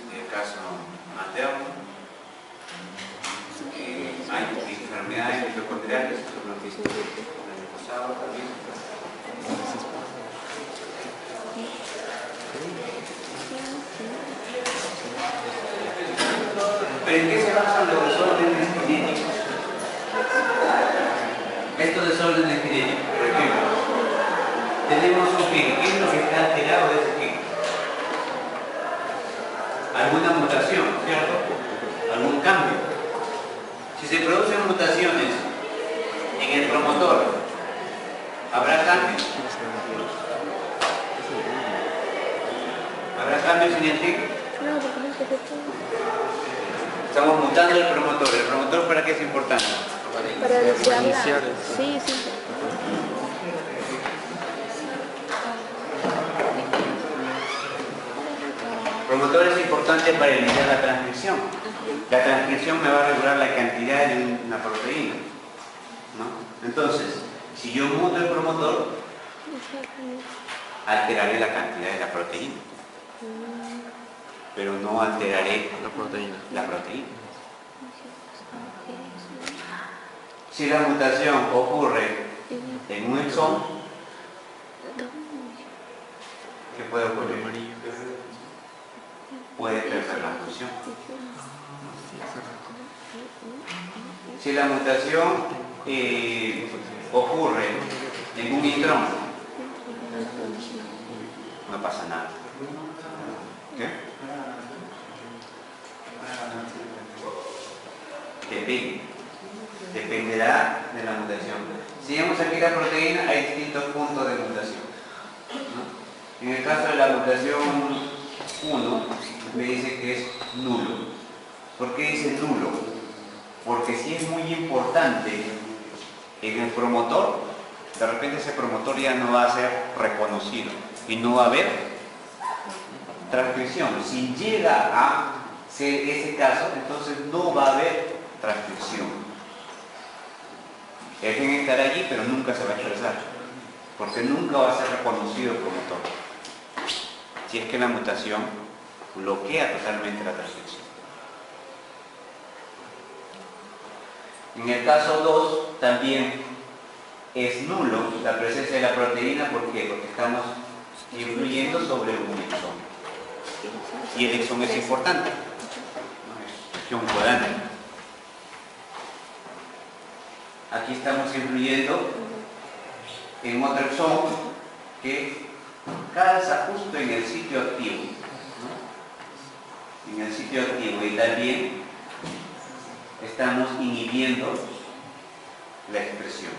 en el caso materno. Hay enfermedades mitocondriales, eso lo vimos el año pasado también. ¿Pero en qué se basan los desórdenes genéticos? Estos desórdenes genéticos, por ejemplo, tenemos un gen. ¿Qué es lo que está alterado de ese gen? Alguna mutación, ¿cierto? Algún cambio. Si se producen mutaciones en el promotor, ¿habrá cambios? ¿Habrá cambios en el gen? Estamos mutando el promotor. ¿El promotor para qué es importante? Para iniciar. Sí, sí. El promotor es importante para iniciar la transcripción. La transcripción me va a regular la cantidad de una proteína, ¿no? Entonces, si yo muto el promotor, alteraré la cantidad de la proteína, pero no alteraré la proteína. Si la mutación ocurre en un exón, ¿qué puede ocurrir? Puede perder la función. Si la mutación ocurre en un intrón, no pasa nada. ¿Qué? Dependerá de la mutación. Si vemos aquí la proteína, hay distintos puntos de mutación, ¿no? En el caso de la mutación 1, me dice que es nulo. ¿Por qué dice nulo? Porque si es muy importante en el promotor, de repente ese promotor ya no va a ser reconocido y no va a haber transcripción. Si llega a ser ese caso, entonces no va a haber transcripción. El gen estará allí, pero nunca se va a expresar, porque nunca va a ser reconocido el promotor. Si es que la mutación bloquea totalmente la transcripción. En el caso 2 también es nulo la presencia de la proteína. ¿Por qué? Porque estamos influyendo sobre un exón. Y el exón es importante, ¿no? Es región foránea. Aquí estamos influyendo en otro exón que calza justo en el sitio activo, ¿no? En el sitio activo, y también estamos inhibiendo la expresión.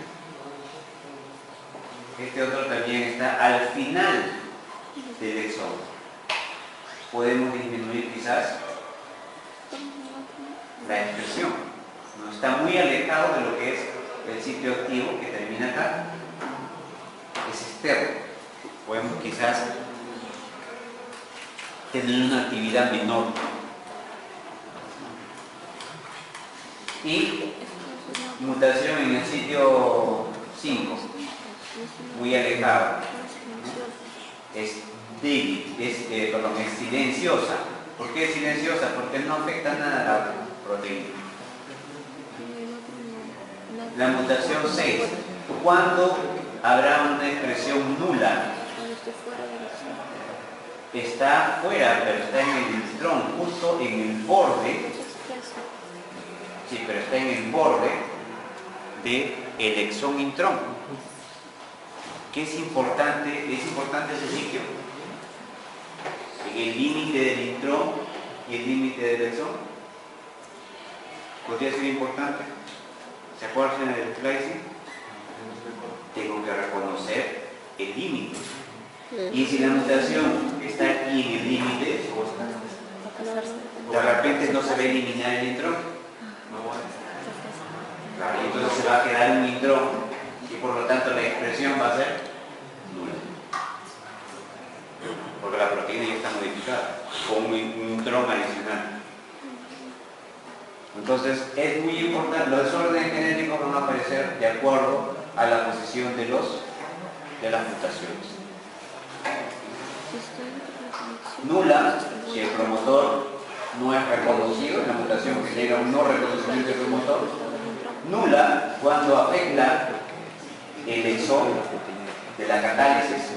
Este otro también está al final del exón. Podemos disminuir quizás la expresión, ¿no? Está muy alejado de lo que es el sitio activo que termina acá. Es externo. Podemos quizás tener una actividad menor. Y mutación en el sitio 5, muy alejado. Es débil, es silenciosa. ¿Por qué es silenciosa? Porque no afecta nada a la proteína. La mutación 6, ¿cuándo habrá una expresión nula? Está fuera, pero está en el intrón, justo en el borde. Sí, pero está en el borde del exón intrón. ¿Qué es importante? Es importante ese sitio. En el límite del intrón y el límite del exón. ¿Podría ser importante? ¿Se acuerdan del splicing? Tengo que reconocer el límite. Y si la mutación está aquí en el límite, de repente no se va a eliminar el intrón. Claro, entonces se va a quedar un intrón y por lo tanto la expresión va a ser nula. Porque la proteína ya está modificada con un intrón adicional. Entonces es muy importante, los desórdenes genéticos van a aparecer de acuerdo a la posición de las mutaciones. Nula, si el promotor no es reconocido, la mutación genera un no reconocimiento del promotor. Nula cuando afecta el exón de la catálisis.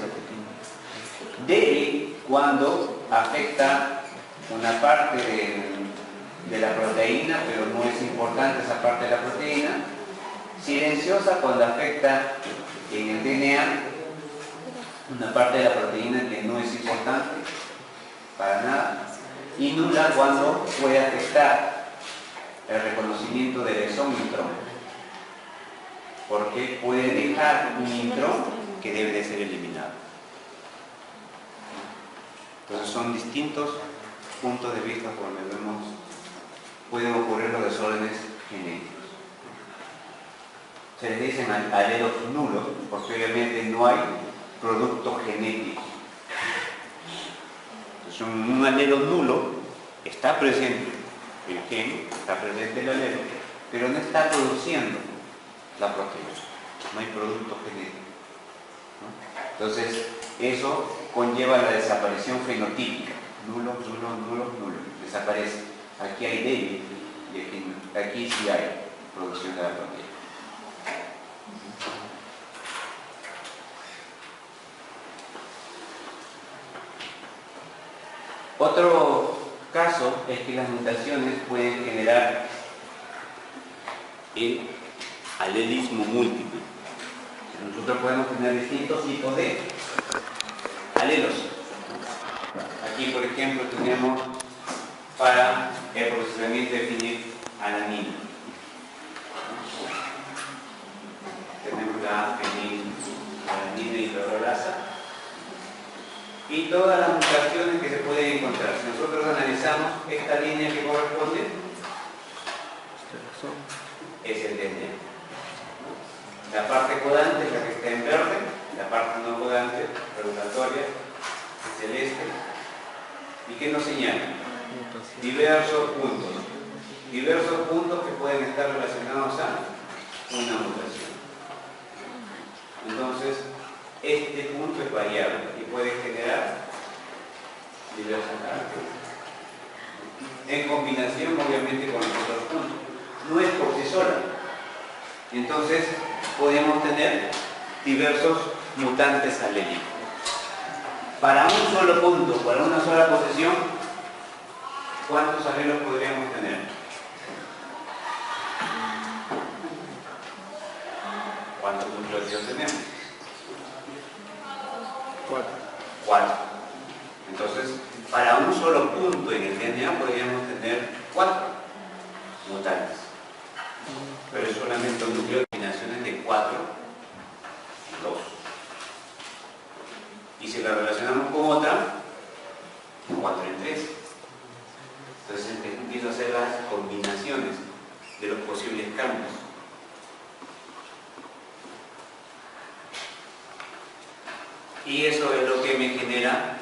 Débil cuando afecta una parte de la proteína, pero no es importante esa parte de la proteína. Silenciosa cuando afecta en el DNA una parte de la proteína que no es importante para nada. Y nula cuando puede afectar el reconocimiento del exón intrón, porque puede dejar un intrón que debe de ser eliminado. Entonces son distintos puntos de vista por donde pueden ocurrir los desórdenes genéticos. Se les dicen alelos nulos porque obviamente no hay producto genético. Entonces un alelo nulo está presente el gen, está presente el alelo, pero no está produciendo la proteína, no hay producto genético, ¿no? Entonces eso conlleva la desaparición fenotípica, nulo, desaparece. Aquí hay débil y aquí sí hay producción de la proteína. Otro caso es que las mutaciones pueden generar el alelismo múltiple. Nosotros podemos tener distintos tipos de alelos. Aquí, por ejemplo, tenemos para el procesamiento de fenilalanina. Tenemos la fenilalanina hidrolasa y todas las mutaciones que se pueden encontrar. Si nosotros analizamos esta línea que corresponde, es el DNA. La parte codante es la que está en verde, la parte no codante, regulatoria, celeste. ¿Y qué nos señala? Diversos puntos que pueden estar relacionados a una mutación. Entonces, este punto es variable y puede generar diversas características. En combinación, obviamente, con los otros puntos. No es por sí sola. Entonces, podemos tener diversos mutantes alélicos. Para un solo punto, para una sola posición, ¿cuántos alelos podríamos tener? ¿Cuántos nucleótidos tenemos? 4. Entonces, para un solo punto en el DNA podríamos tener 4 mutantes. Pero es solamente un núcleo de combinaciones de 4, 2. Y si la relacionamos con otra, 4 en 3. Entonces empiezo a hacer las combinaciones de los posibles Y eso es lo que me genera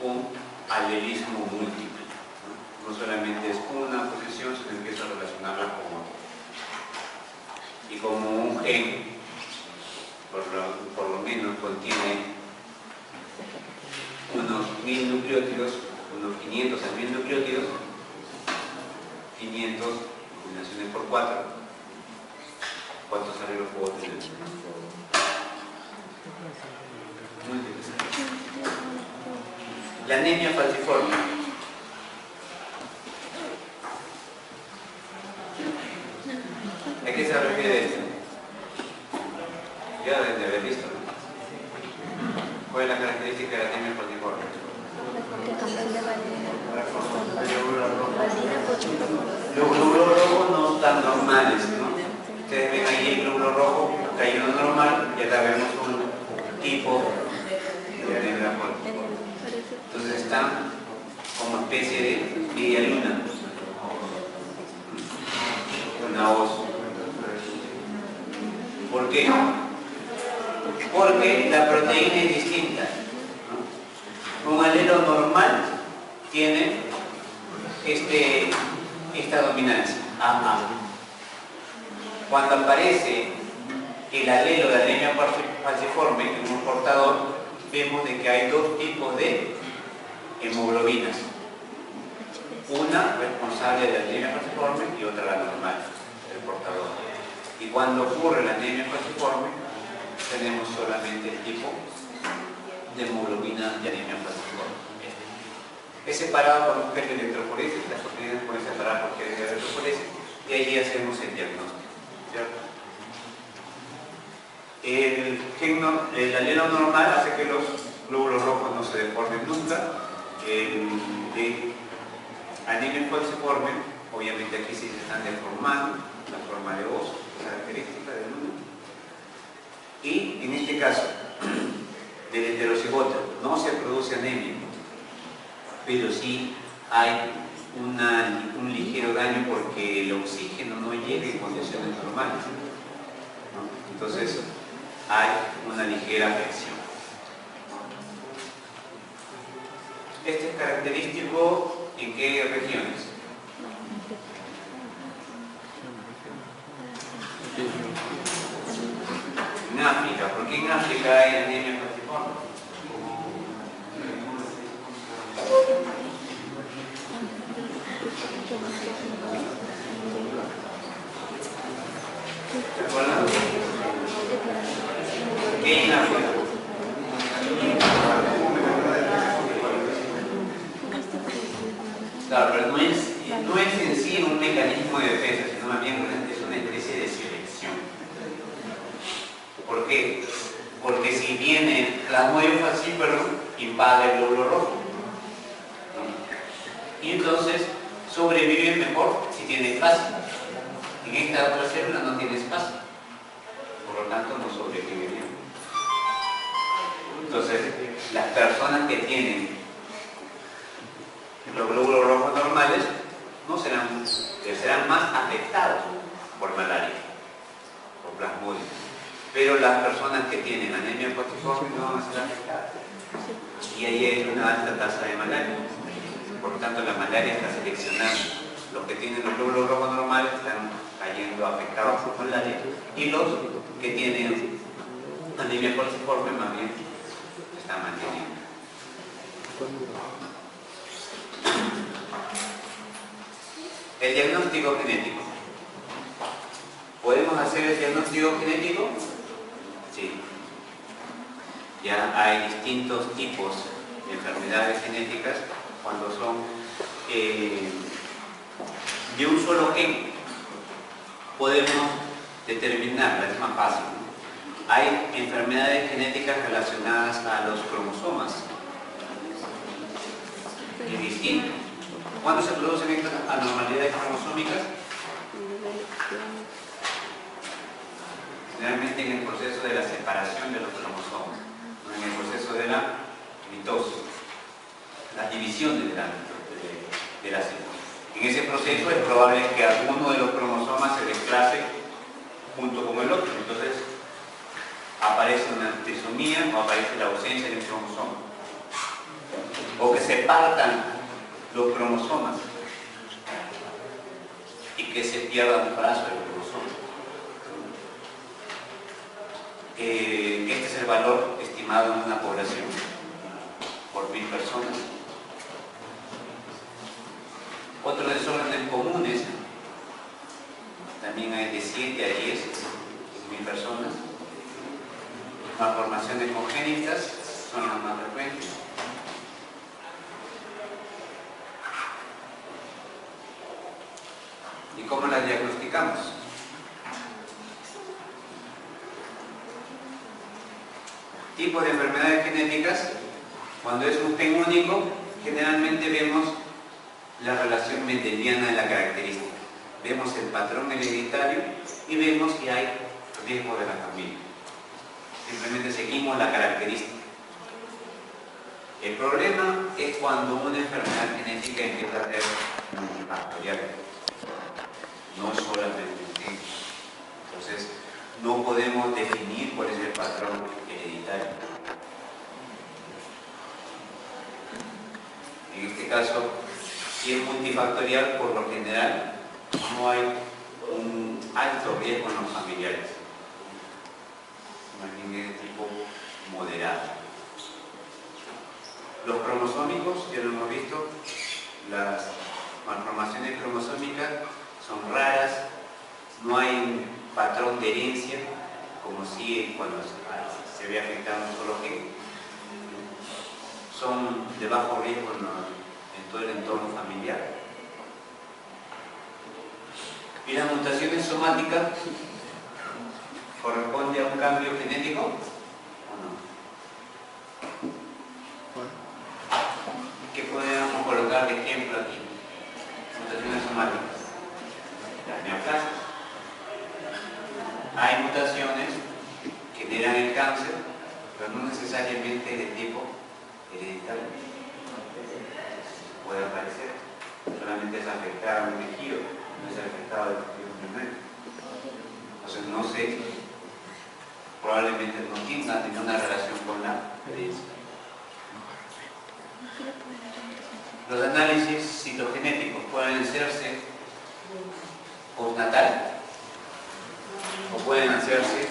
un alelismo múltiple. No solamente es una posición, sino empiezo a relacionarla con otra. Y como un gen, por lo menos contiene unos 1000 nucleótidos, unos 500 a 1000 nucleótidos, 500 combinaciones por 4, ¿cuántos arreglos puedo tener? Múltiples. La anemia falciforme. ¿A qué se refiere esto? Ya deben de haber visto, ¿no? ¿Cuál es la característica de la anemia falciforme? Los glóbulos rojos no están normales, ¿no? Ustedes ven ahí el glóbulo rojo cayendo normal, ya sabemos un tipo de anemia falciforme. Entonces están como especie de media luna, una hoz. ¿Por qué? Porque la proteína es distinta, ¿no? Un alelo normal tiene esta dominancia, AA. Cuando aparece el alelo de anemia falciforme en un portador, vemos de que hay dos tipos de hemoglobinas. Una responsable de la anemia falciforme y otra la normal, el portador. Y cuando ocurre la anemia falciforme, tenemos solamente el tipo de hemoglobina de anemia falciforme. Es separado por un gen de electroforesis, las proteínas pueden separar por gen de electroforesis, y allí hacemos el diagnóstico, ¿cierto? El alelo normal hace que los glóbulos rojos no se deformen nunca. De anemia falciforme, obviamente aquí sí se están deformando, la forma de hoz, característica del luna. Y en este caso, del heterocigota, no se produce anemia, pero sí hay un ligero daño porque el oxígeno no llega en condiciones normales, ¿no? Entonces hay una ligera afección. Este es característico ¿en qué regiones? En África. ¿Por qué en África hay anemia falciforme? ¿Se acuerdan? ¿Por qué en África? Claro, pero no es en sí un mecanismo de defensa, sino más bien es una especie de selección. ¿Por qué? Porque si viene Plasmodium falciparum, invade el glóbulo rojo, ¿no? Y entonces sobrevive mejor si tiene espacio. En esta otra célula no tiene espacio, por lo tanto no sobrevive bien. Entonces, las personas que tienen los glóbulos rojos normales no serán más afectados por malaria, por plasmodium. Pero las personas que tienen anemia falciforme no van a ser afectadas. Y ahí hay una alta tasa de malaria. Por lo tanto, la malaria está seleccionando. Los que tienen los glóbulos rojos normales están cayendo afectados por malaria. Y los que tienen anemia falciforme más bien se están manteniendo. El diagnóstico genético. ¿Podemos hacer el diagnóstico genético? Sí. Ya hay distintos tipos de enfermedades genéticas cuando son de un solo gen. Podemos determinarla, es más fácil, ¿no? Hay enfermedades genéticas relacionadas a los cromosomas. Es distinto. ¿Cuándo se producen estas anormalidades cromosómicas? Generalmente en el proceso de la separación de los cromosomas, ¿no? En el proceso de la mitosis, las divisiones de la célula. En ese proceso es probable que alguno de los cromosomas se desplace junto con el otro, entonces aparece una trisomía o aparece la ausencia de un cromosoma. O que se partan los cromosomas y que se pierda un brazo del cromosoma. Este es el valor estimado en una población por 1000 personas. Otros desórdenes comunes, también hay de 7 a 10 en 1000 personas. Malformaciones congénitas son las más frecuentes. ¿Y cómo las diagnosticamos? Tipos de enfermedades genéticas. Cuando es un gen único, generalmente vemos la relación mendeliana de la característica. Vemos el patrón hereditario y vemos si hay riesgo de la familia. Simplemente seguimos la característica. El problema es cuando una enfermedad genética empieza a ser multifactorial. No es solamente un gen. Entonces, no podemos definir cuál es el patrón hereditario. En este caso, si es multifactorial, por lo general, no hay un alto riesgo en los familiares. Más bien es de tipo moderado. Los cromosómicos, ya lo hemos visto, las malformaciones cromosómicas son raras, no hay un patrón de herencia, como si cuando se ve afectado un solo gen. Son de bajo riesgo en todo el entorno familiar. ¿Y las mutaciones somáticas corresponde a un cambio genético o no? ¿Qué podemos colocar de ejemplo aquí? Mutaciones somáticas. Las neoplasias. Hay mutaciones que generan el cáncer, pero no necesariamente de tipo hereditario. Puede aparecer. Solamente es afectar a un tejido, no es afectado al tejido primario. Entonces no sé, probablemente no tenga ninguna relación con la herencia. Los análisis citogenéticos pueden hacerse postnatal o pueden hacerse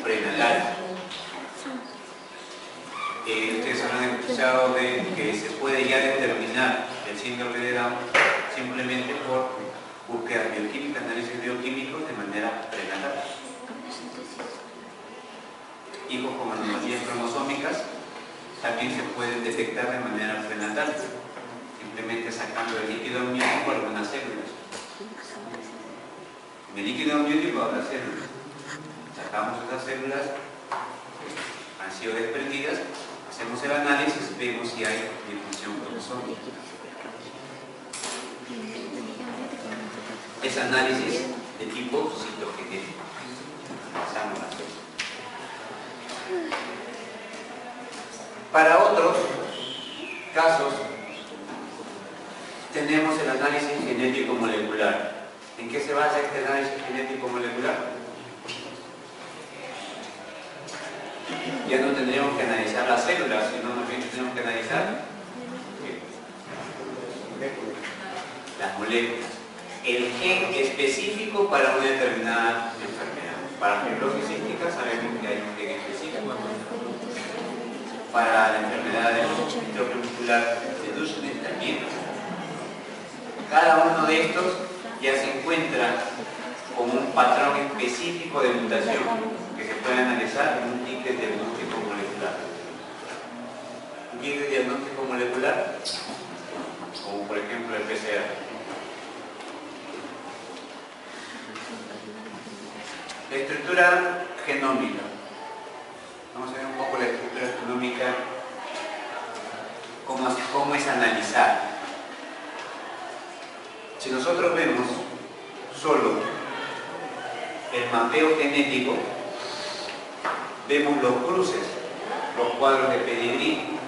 prenatal. Ustedes habrán escuchado de que se puede ya determinar el síndrome de Down simplemente por búsqueda bioquímica, análisis bioquímicos de manera prenatal. Hijos con anomalías cromosómicas también se pueden detectar de manera prenatal, simplemente sacando del líquido amniótico algunas células. En el líquido amniótico habrá células. Sacamos esas células que han sido desprendidas, hacemos el análisis, vemos si hay disfunción cromosómica. Es análisis de tipo citogenético. Pasamos a hacer. Para otros casos, tenemos el análisis genético molecular. ¿En qué se basa este análisis genético molecular? Ya no tendríamos que analizar las células, sino más bien tenemos que analizar las moléculas. El gen específico para una determinada enfermedad. Para fibrosis cística sabemos que hay un gen específico. Para la enfermedad del distrofia muscular de Duchenne también. Cada uno de estos ya se encuentra con un patrón específico de mutación que se puede analizar en un kit de diagnóstico molecular. Un kit de diagnóstico molecular, como por ejemplo el PCR. La estructura genómica. Vamos a ver un poco la estructura genómica, cómo es analizar. Si nosotros vemos solo el mapeo genético, vemos los cruces, los cuadros de pedigrí,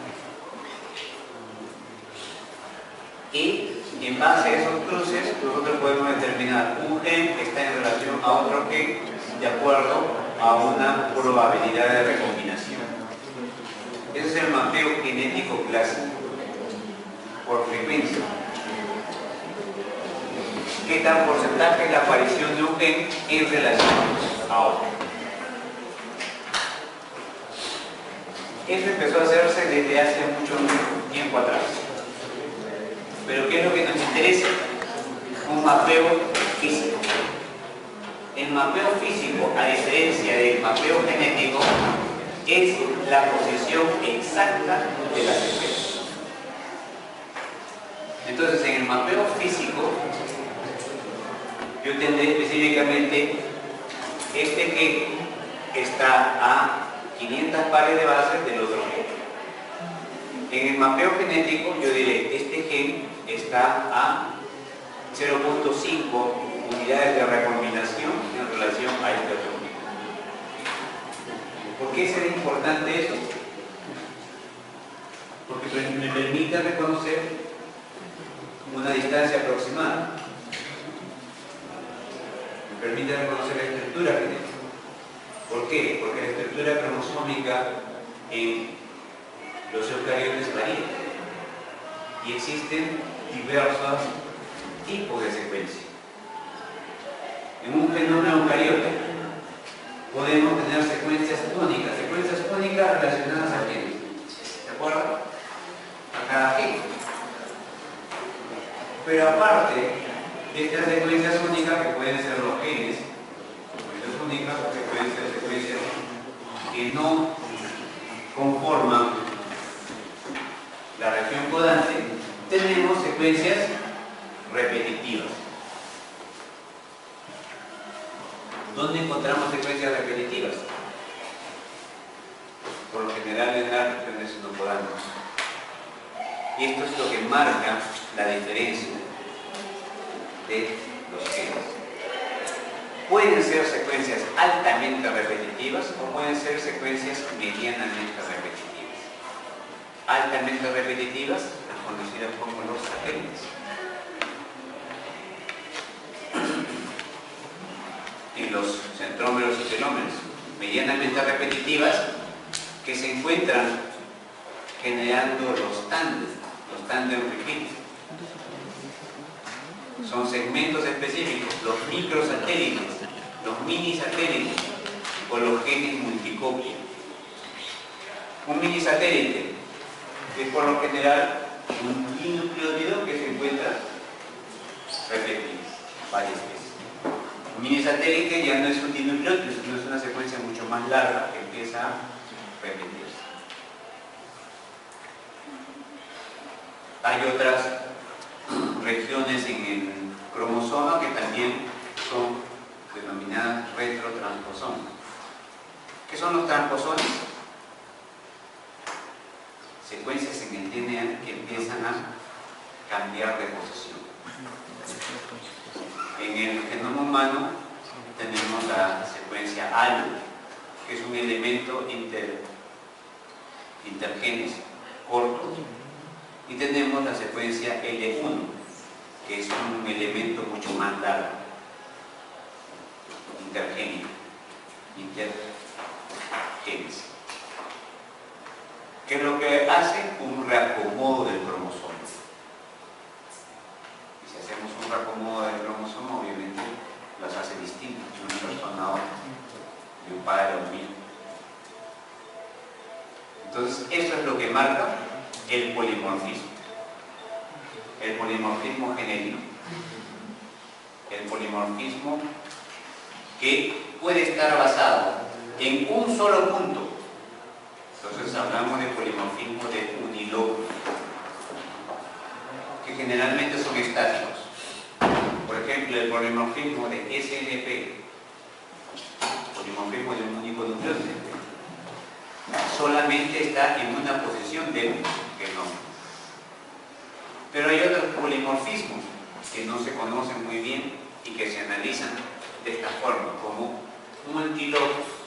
y en base a esos cruces nosotros podemos determinar un gen que está en relación a otro gen de acuerdo a una probabilidad de recombinación. Ese es el mapeo genético clásico, por frecuencia. ¿Qué tal porcentaje es la aparición de un gen en relación a otro? Eso empezó a hacerse desde hace mucho tiempo atrás. Pero ¿qué es lo que nos interesa? Un mapeo físico. El mapeo físico, a diferencia del mapeo genético, es la posición exacta de la secuencia. Entonces, en el mapeo físico, yo tendré específicamente este gen está a 500 pares de bases del otro gen. En el mapeo genético, yo diré, este gen está a 0.5 unidades de recombinación en relación a este otro gen. ¿Por qué será importante eso? Porque me permite reconocer una distancia aproximada. Me permite reconocer la estructura genética. ¿Por qué? Porque la estructura cromosómica en los eucariotes varía. Y existen diversos tipos de secuencias. En un genoma eucariote podemos tener secuencias únicas relacionadas a genes. ¿De acuerdo? A cada gen. Pero aparte de estas secuencias únicas, que pueden ser los genes, secuencias únicas, que pueden ser secuencias que no conforman la región codante, tenemos secuencias repetitivas. ¿Dónde encontramos secuencias repetitivas? Por lo general en las regiones no codantes. Y esto es lo que marca la diferencia de los genes. Pueden ser secuencias altamente repetitivas o pueden ser secuencias medianamente repetitivas. Altamente repetitivas, las conocidas como los satélites. En los centrómeros y telómeros, medianamente repetitivas, que se encuentran generando los tándem repeat. Son segmentos específicos, los microsatélites, los mini satélites o los genes multicopia. Un mini satélite es por lo general un dinucleótido que se encuentra repetido varias veces. Un mini satélite ya no es un dinucleótido, sino es una secuencia mucho más larga que empieza a repetirse. Hay otras regiones en el cromosoma que también son denominadas retrotransposones. ¿Qué son los transposones? Secuencias en el DNA que empiezan a cambiar de posición. En el genoma humano tenemos la secuencia ALU, que es un elemento intergenes corto, y tenemos la secuencia L1, que es un elemento mucho más largo, intergénico, intergenes. ¿Qué es lo que hace? Un reacomodo del cromosoma. Y si hacemos un reacomodo del cromosoma, obviamente las hace distintas de una persona a otra, de un padre a un hijo. Entonces, eso es lo que marca el polimorfismo. El polimorfismo genético. El polimorfismo que puede estar basado en un solo punto. Entonces hablamos de polimorfismo de unilóculo, que generalmente son estáticos. Por ejemplo, el polimorfismo de SNP, polimorfismo de un único nucleótido, solamente está en una posición del genoma. Pero hay otros polimorfismos que no se conocen muy bien y que se analizan de esta forma, como multilocus.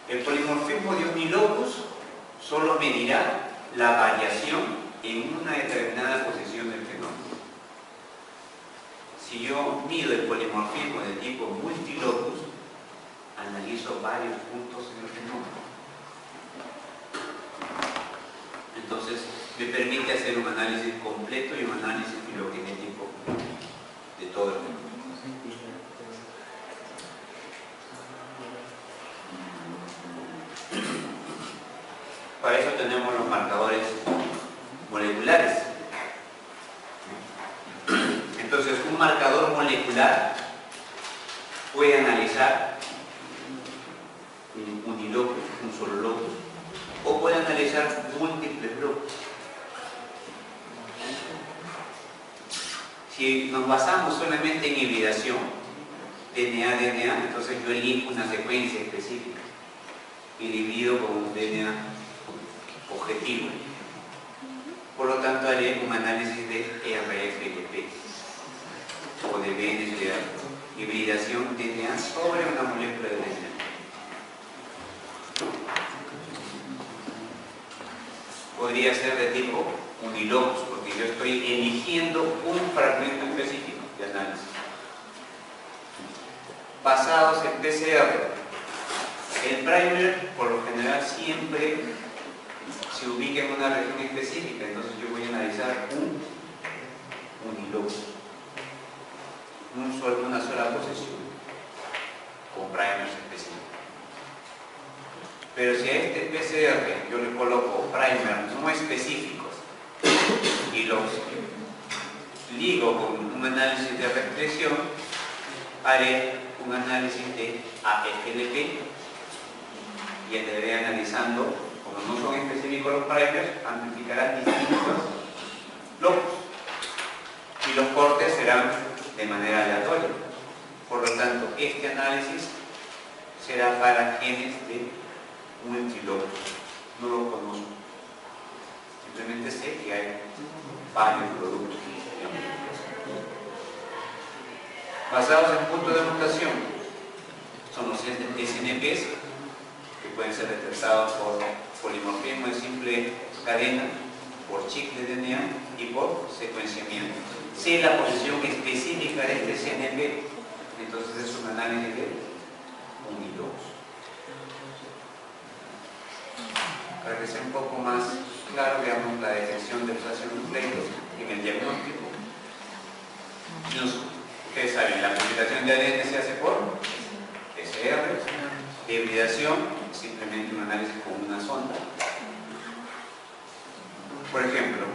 El polimorfismo de unilocus solo medirá la variación en una determinada posición del genoma. Si yo mido el polimorfismo de tipo multilocus, analizo varios puntos en el genoma. me permite hacer un análisis completo y un análisis filogenético de todo el mundo. Para eso tenemos los marcadores moleculares. Entonces, un marcador molecular puede analizar unilocos, un solo locus, o puede analizar múltiples locus. Si nos basamos solamente en hibridación, DNA, entonces yo elijo una secuencia específica y divido con un DNA objetivo. Por lo tanto, haré un análisis de RFLP o de BNCA, hibridación DNA sobre una molécula de DNA. Podría ser de tipo unilocus, porque yo estoy eligiendo un fragmento específico de análisis. Basados en PCR, el primer por lo general siempre se ubica en una región específica, entonces yo voy a analizar un unilocus, una sola posición con primers específicos. Pero si a este PCR yo le coloco primers no específicos y los ligo con un análisis de represión, haré un análisis de AFLP y estaré analizando, como no son específicos los primers, amplificarán distintos locus y los cortes serán de manera aleatoria. Por lo tanto, este análisis será para genes de multilocus. No lo conozco. Simplemente sé que hay varios productos. Basados en puntos de mutación, son los SNPs, que pueden ser detectados por polimorfismo de simple cadena, por chicle de DNA y por secuenciamiento. Si la posición específica de este SNP, entonces es un análisis de unilocus. Para que sea un poco más claro, veamos la detección de los ácidos nucleicos en el diagnóstico. Ustedes saben, la purificación de ADN se hace por PCR, de hibridación, simplemente un análisis con una sonda. Por ejemplo,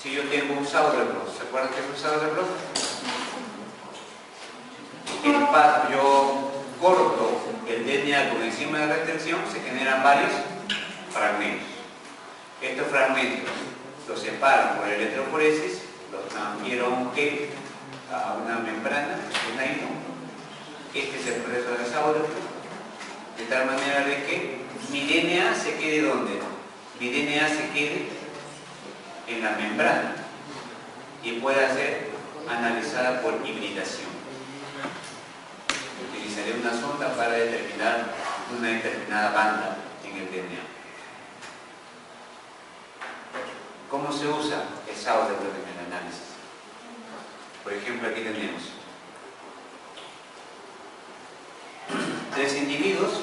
si yo tengo un Sauerbrot, ¿se acuerdan qué es un Sauerbrot? Yo corto el DNA con enzima de retención, se generan varios fragmentos. Estos fragmentos los separan por electroforesis, los transfiero a un gel, a una membrana, un nylon. Este es el proceso de Sauerbrot, de tal manera de que mi DNA se quede ¿dónde? Mi DNA se quede en la membrana y pueda ser analizada por hibridación. Utilizaré una sonda para determinar una determinada banda en el DNA. ¿Cómo se usa el Sauerbrot en el análisis? Por ejemplo, aquí tenemos 3 individuos,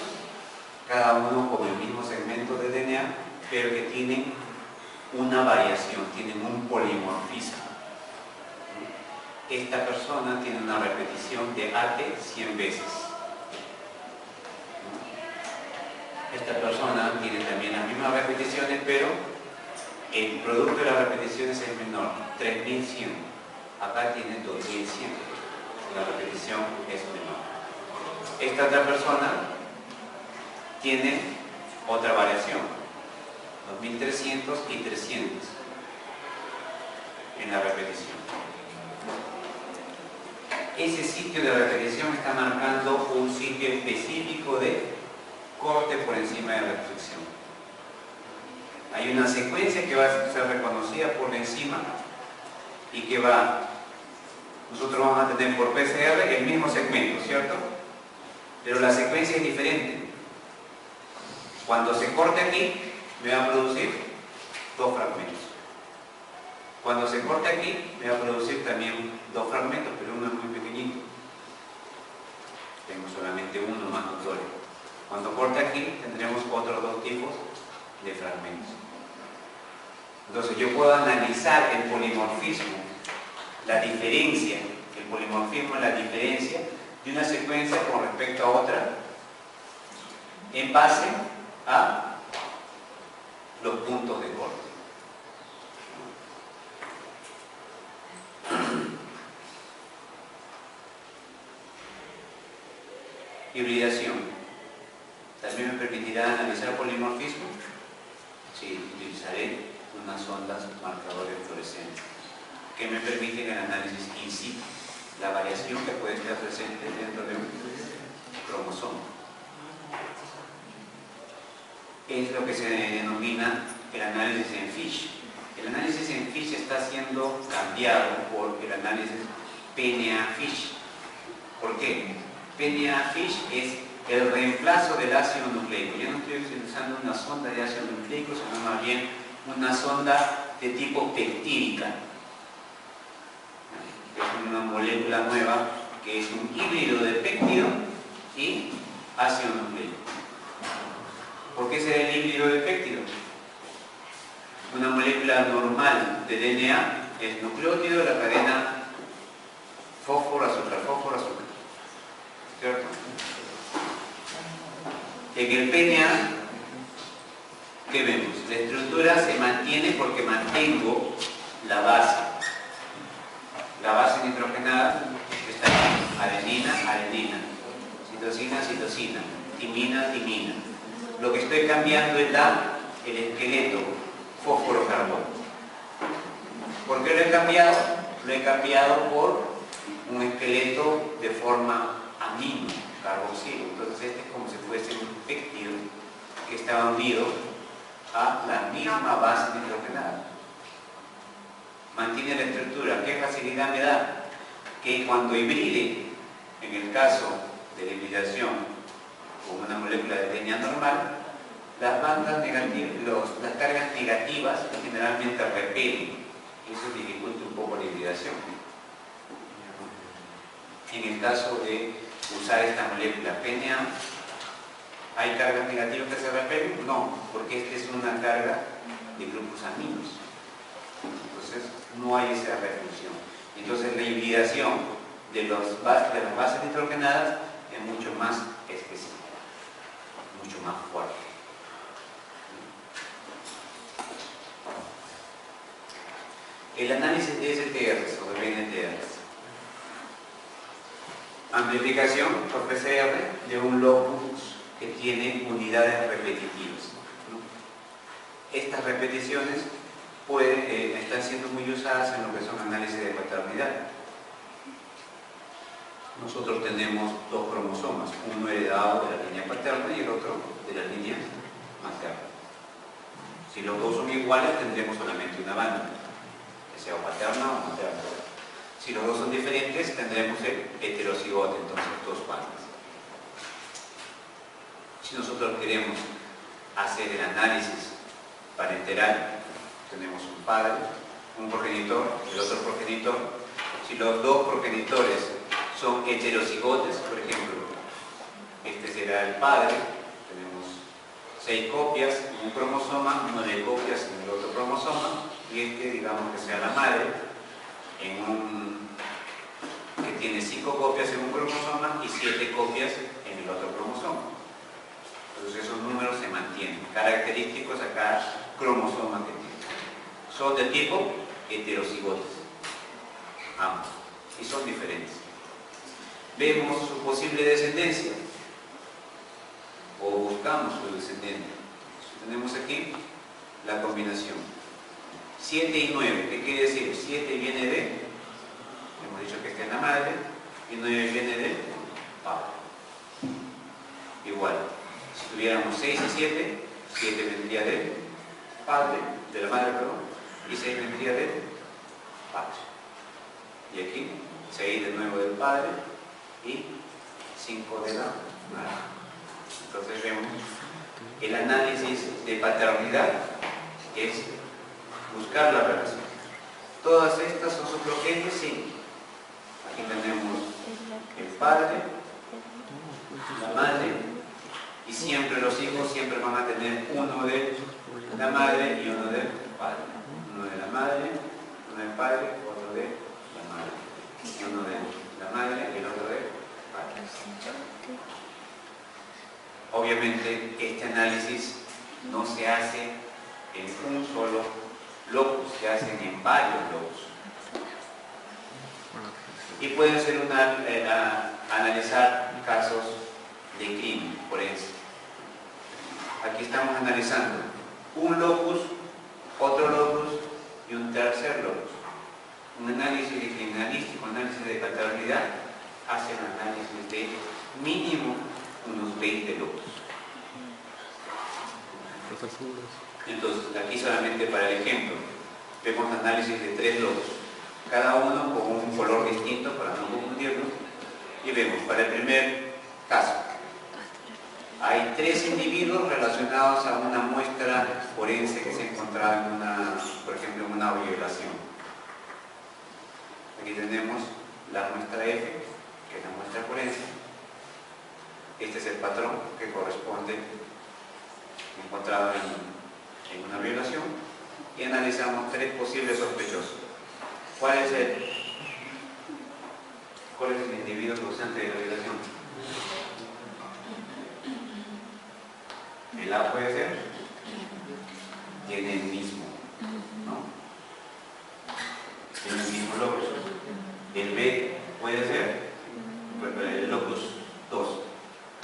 cada uno con el mismo segmento de DNA, pero que tienen una variación, tienen un polimorfismo. Esta persona tiene una repetición de AT 100 veces. Esta persona tiene también las mismas repeticiones, pero el producto de las repeticiones es menor, 3100. Acá tiene 2100. La repetición es menor. Esta otra persona tiene otra variación, 2300 y 300 en la repetición. Ese sitio de repetición está marcando un sitio específico de corte por enzima de restricción. Hay una secuencia que va a ser reconocida por la enzima y que nosotros vamos a tener por PCR el mismo segmento, ¿cierto? Pero la secuencia es diferente. Cuando se corte aquí, me va a producir 2 fragmentos. Cuando se corte aquí, me va a producir también 2 fragmentos, pero uno es muy pequeñito. Tengo solamente uno más notorio. Cuando corte aquí, tendremos otros 2 tipos de fragmentos. Entonces yo puedo analizar el polimorfismo, la diferencia, el polimorfismo es la diferencia de una secuencia con respecto a otra en base a los puntos de corte. Hibridación. También me permitirá analizar polimorfismo. Sí, utilizaré unas ondas marcadores fluorescentes que me permiten el análisis in situ, la variación que puede estar presente dentro de un cromosoma. Es lo que se denomina el análisis en Fish. El análisis en Fish está siendo cambiado por el análisis PNA-Fish. ¿Por qué? PNA-Fish es el reemplazo del ácido nucleico. Yo no estoy utilizando una sonda de ácido nucleico, sino más bien una sonda de tipo peptídica. Es una molécula nueva que es un híbrido de péptido y ácido nucleico. ¿Por qué será el híbrido de péptido? Una molécula normal de DNA es nucleótido de la cadena fósforo, azúcar, ¿cierto? En el PNA, ¿qué vemos? La estructura se mantiene porque mantengo la base. La base nitrogenada está aquí: adenina, adenina, citosina, citosina, timina, timina. Lo que estoy cambiando es el esqueleto fósforo-carbono. ¿Por qué lo he cambiado? Lo he cambiado por un esqueleto de forma amino, carboxilo. Entonces este es como si fuese un péptido que está unido a la misma base nitrogenada. Mantiene la estructura. ¿Qué facilidad me da? Que cuando hibride, en el caso de la hibridación con una molécula de DNA normal, las bandas negativas, las cargas negativas generalmente repelen. Eso dificulta un poco la hibridación. En el caso de usar esta molécula PNA, ¿hay cargas negativas que se repelen? No, porque esta es una carga de grupos aminos. Entonces no hay esa repulsión. Entonces la hibridación de las bases nitrogenadas es mucho más específica, mucho más fuerte. El análisis de STRs o de BNTRs. Amplificación por PCR de un locus que tiene unidades repetitivas. Estas repeticiones están siendo muy usadas en lo que son análisis de paternidad. Nosotros tenemos dos cromosomas, uno heredado de la línea paterna y el otro de la línea materna. Si los dos son iguales, tendremos solamente una banda, que sea paterna o materna. Si los dos son diferentes, tendremos el heterocigote, entonces dos bandas. Si nosotros queremos hacer el análisis parenteral, tenemos un padre, un progenitor, el otro progenitor. Si los dos progenitores son heterocigotes, por ejemplo, este será el padre, tenemos 6 copias en un cromosoma, 9 copias en el otro cromosoma, y este, digamos que sea la madre, que tiene 5 copias en un cromosoma y 7 copias en el otro cromosoma. Entonces esos números se mantienen, característicos a cada cromosoma que tiene. Son de tipo heterocigotes, ambos, y son diferentes. Vemos su posible descendencia, o buscamos su descendencia. Tenemos aquí la combinación 7 y 9, ¿qué quiere decir? 7 viene de, hemos dicho que está en la madre, y 9 viene de padre. Igual, si tuviéramos 6 y 7, 7 vendría de padre, de la madre, perdón, y 6 vendría de padre. Y aquí, 6 de nuevo del padre y 5 de la madre. Entonces vemos el análisis de paternidad es buscar la relación. Todas estas son sus progenies, sí. Aquí tenemos el padre, la madre, y siempre los hijos siempre van a tener uno de la madre y uno del padre. Uno de la madre, uno del padre, otro de la madre. Uno de la madre y el otro del padre. Obviamente este análisis no se hace en un solo locus, se hacen en varios locus. Y pueden ser analizar casos de crimen forense. Aquí estamos analizando un locus, otro locus y un tercer locus. Un análisis de criminalístico, un análisis de paternidad, hace un análisis de mínimo unos 20 locus. Entonces, aquí solamente para el ejemplo, vemos análisis de 3 locus, cada uno con un color distinto para no confundirnos, y vemos para el primer caso. Hay 3 individuos relacionados a una muestra forense que se encontraba en por ejemplo, en una violación. Aquí tenemos la muestra F, que es la muestra forense. Este es el patrón que corresponde encontrado en una violación. Y analizamos 3 posibles sospechosos. ¿Cuál es el individuo causante de la violación? El A puede ser, tiene el mismo, ¿no? Tiene el mismo locus. El B puede ser, el locus 2.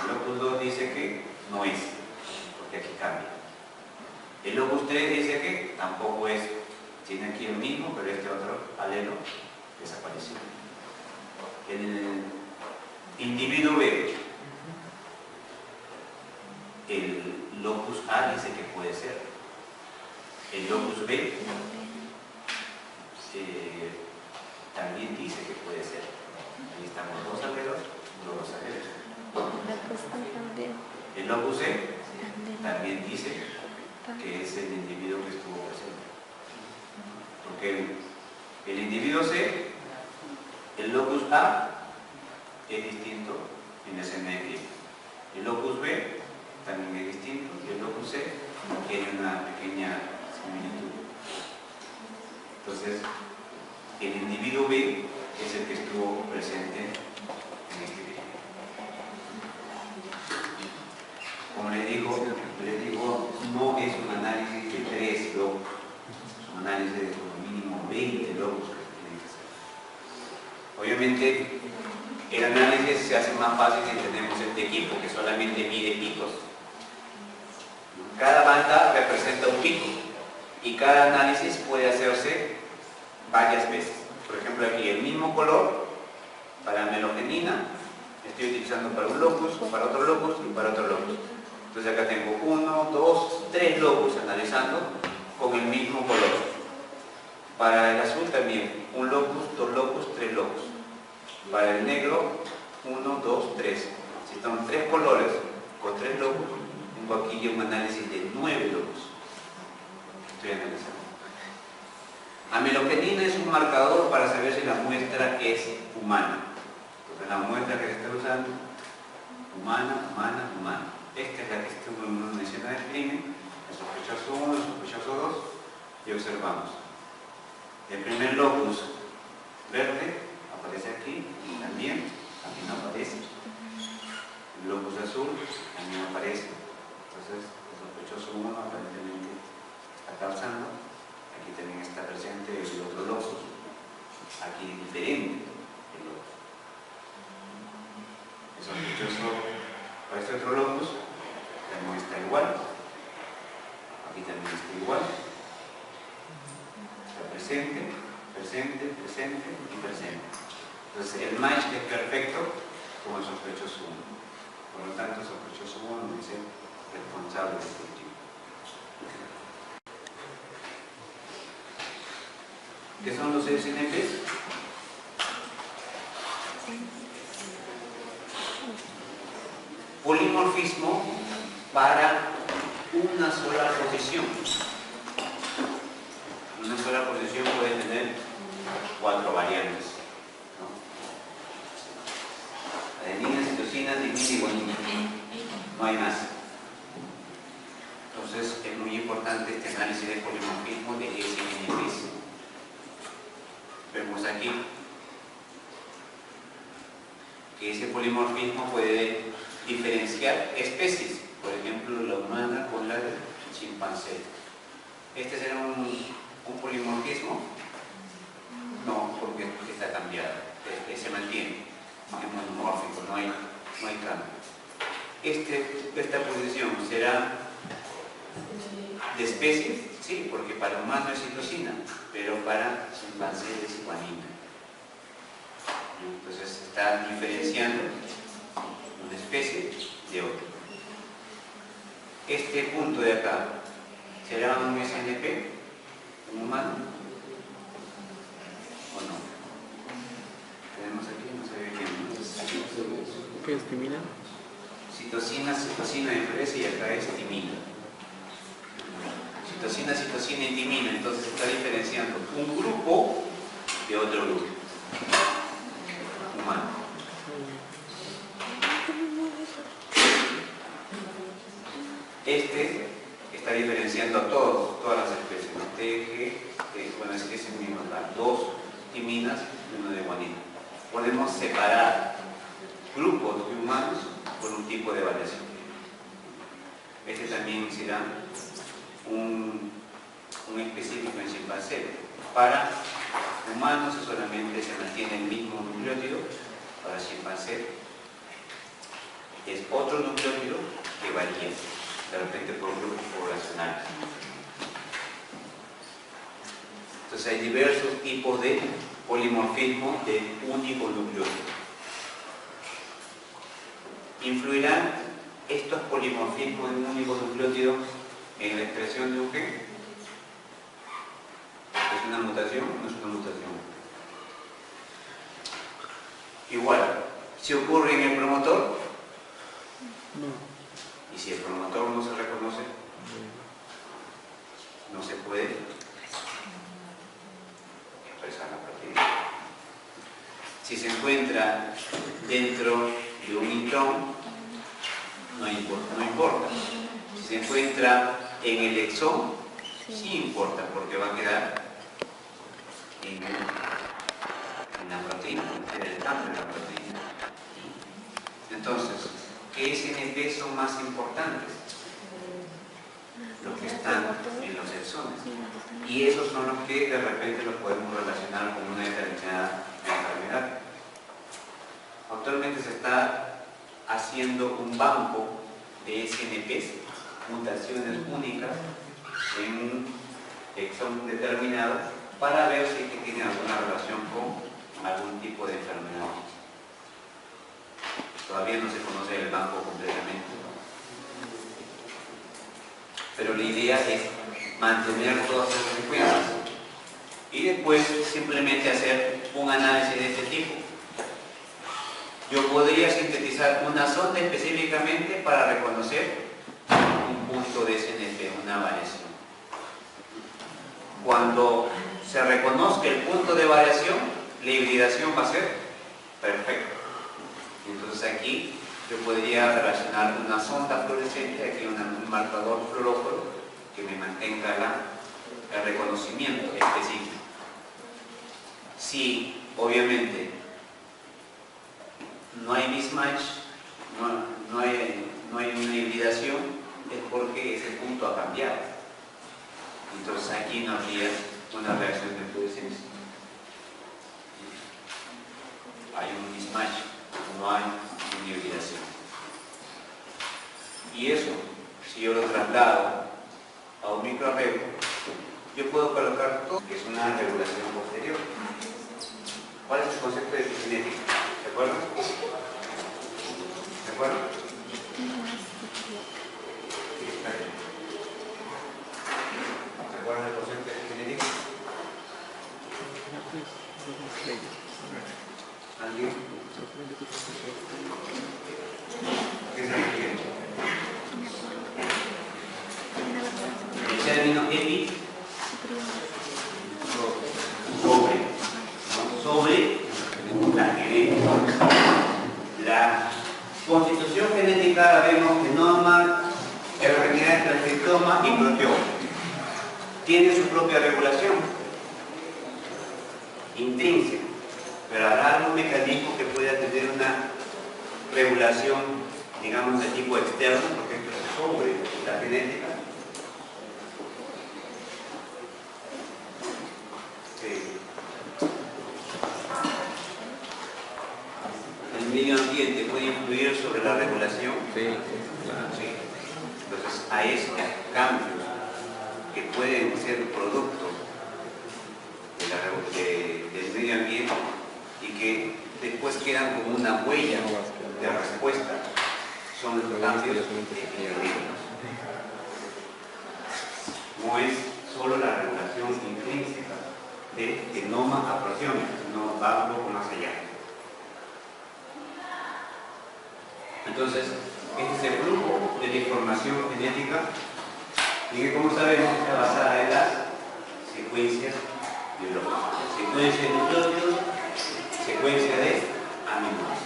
El locus 2 dice que no es, porque aquí cambia. El locus 3 dice que tampoco es, tiene aquí el mismo, pero este otro alelo desapareció. El individuo B, el locus A dice que puede ser. El locus B también dice que puede ser. Ahí están los dos alelos, El locus C también dice que es el individuo que estuvo presente. Porque el individuo C, el locus A es distinto en la escena de crimen. El locus B también es distinto y el locus C tiene una pequeña similitud. Entonces, el individuo B es el que estuvo presente en este crimen. Como les digo, no es un análisis de 3 locus, es un análisis de como mínimo 20 locus que se tienen que hacer. Obviamente, el análisis se hace más fácil si tenemos este equipo que solamente mide picos. Cada banda representa un pico y cada análisis puede hacerse varias veces. Por ejemplo, aquí el mismo color para melogenina estoy utilizando para un locus, para otro locus y para otro locus. Entonces acá tengo 1, 2, 3 locus analizando con el mismo color. Para el azul también, un locus, 2 locus, 3 locus. Para el negro, 1, 2, 3. Si son 3 colores con 3 locus, tengo aquí un análisis de 9 locus. Estoy analizando. La melogenina es un marcador para saber si la muestra es humana. Entonces la muestra que se está usando, humana. Esta es la que estuvo en una escena de crimen, el sospechoso 1, el sospechoso 2, y observamos. El primer locus verde aparece aquí, y también, aquí no aparece. El locus azul también aparece. Entonces, el sospechoso 1 aparentemente está causando. Aquí también está presente el otro locus. Aquí es diferente el locus. El sospechoso, para este otro locus, también está igual. Aquí también está igual. Está presente y presente. Entonces el match es perfecto con el sospechoso 1. Por lo tanto, el sospechoso 1 es el responsable del cultivo. ¿Qué son los SNPs? Polimorfismo para una sola posición. Una sola posición puede tener 4 variantes, ¿no? Adeninas, citosinas, timina y guanina. No hay más. Entonces, Entonces es muy importante este análisis de polimorfismo de SNPs. Vemos aquí que ese polimorfismo puede diferenciar especies, por ejemplo la humana con la del chimpancé. ¿Este será un polimorfismo? No, porque está cambiado, se mantiene, es monomórfico, no hay cambio. Esta posición será de especies, sí, porque para humano es citosina, pero para chimpancé es guanina. Entonces está diferenciando una especie de otra. Este punto de acá será un SNP, un humano, o no. Tenemos aquí, no se ve bien. ¿Qué es timina? Citosina enfurece y acá es timina. Citosina y timina, entonces está diferenciando un grupo de otro grupo humano. Este está diferenciando a todas las especies. Bueno, es el mismo, ¿verdad? 2 timinas y 1 de guanina. Podemos separar grupos de humanos por un tipo de variación. Este también será un específico en chimpancé. Para humanos solamente se mantiene el mismo nucleótido, para chimpancé es otro nucleótido que varía, de repente por grupos poblacionales. Entonces hay diversos tipos de polimorfismo de único nucleótido. ¿Influirán estos polimorfismos de un único nucleótido en la expresión de un gen? ¿Es una mutación o no es una mutación? Igual, si ocurre en el promotor, no. Y si el promotor no se reconoce, no se puede expresar la proteína. Si se encuentra dentro de un intrón, no importa. Si se encuentra en el exón, sí importa, porque va a quedar en la proteína, en el campo de la proteína. Entonces, ¿qué SNP son más importantes? Los que están en los exones. Y esos son los que de repente los podemos relacionar con una determinada enfermedad. Actualmente se está haciendo un banco de SNPs, mutaciones únicas en un exón determinado, para ver si tiene alguna relación con algún tipo de enfermedad. Todavía no se conoce el banco completamente, pero la idea es mantener todas esas secuencias y después simplemente hacer un análisis de este tipo. Yo podría sintetizar una sonda específicamente para reconocer un punto de SNP, una variación. Cuando se reconozca el punto de variación, la hibridación va a ser perfecta. Entonces aquí yo podría relacionar una sonda fluorescente, aquí un marcador fluoróforo que me mantenga el reconocimiento específico. Si obviamente no hay mismatch, no hay una hibridación, es porque ese punto ha cambiado. Entonces aquí no habría una reacción de fluorescencia. Hay un mismatch, no hay una hibridación. Y eso, si yo lo traslado a un microarreglo, yo puedo colocar todo, que es una regulación posterior. ¿Cuál es el concepto de epigenética? ¿De acuerdo? ¿De acuerdo? ¿De acuerdo el concepto de epigenética? ¿Alguien? ¿Qué es epigenética? El término epi, sobre la genética. La constitución genética la vemos que normal, heterogeneidad transcriptoma y proteoma. Tienen su propia regulación intrínseca, pero habrá algún mecanismo que pueda tener una regulación, digamos, de tipo externo, porque esto es sobre la genética. El medio ambiente puede influir sobre la regulación. Sí, claro. Sí. Entonces, a estos cambios que pueden ser producto del medio ambiente y que después quedan como una huella de respuesta, son los cambios epigenéticos. No es solo la regulación intrínseca de genoma a proteoma, no va un poco más allá. Entonces, este es el flujo de la información genética y que, como sabemos, está basada en las secuencias biológicas. Secuencia de nucleótidos, secuencia de aminoácidos.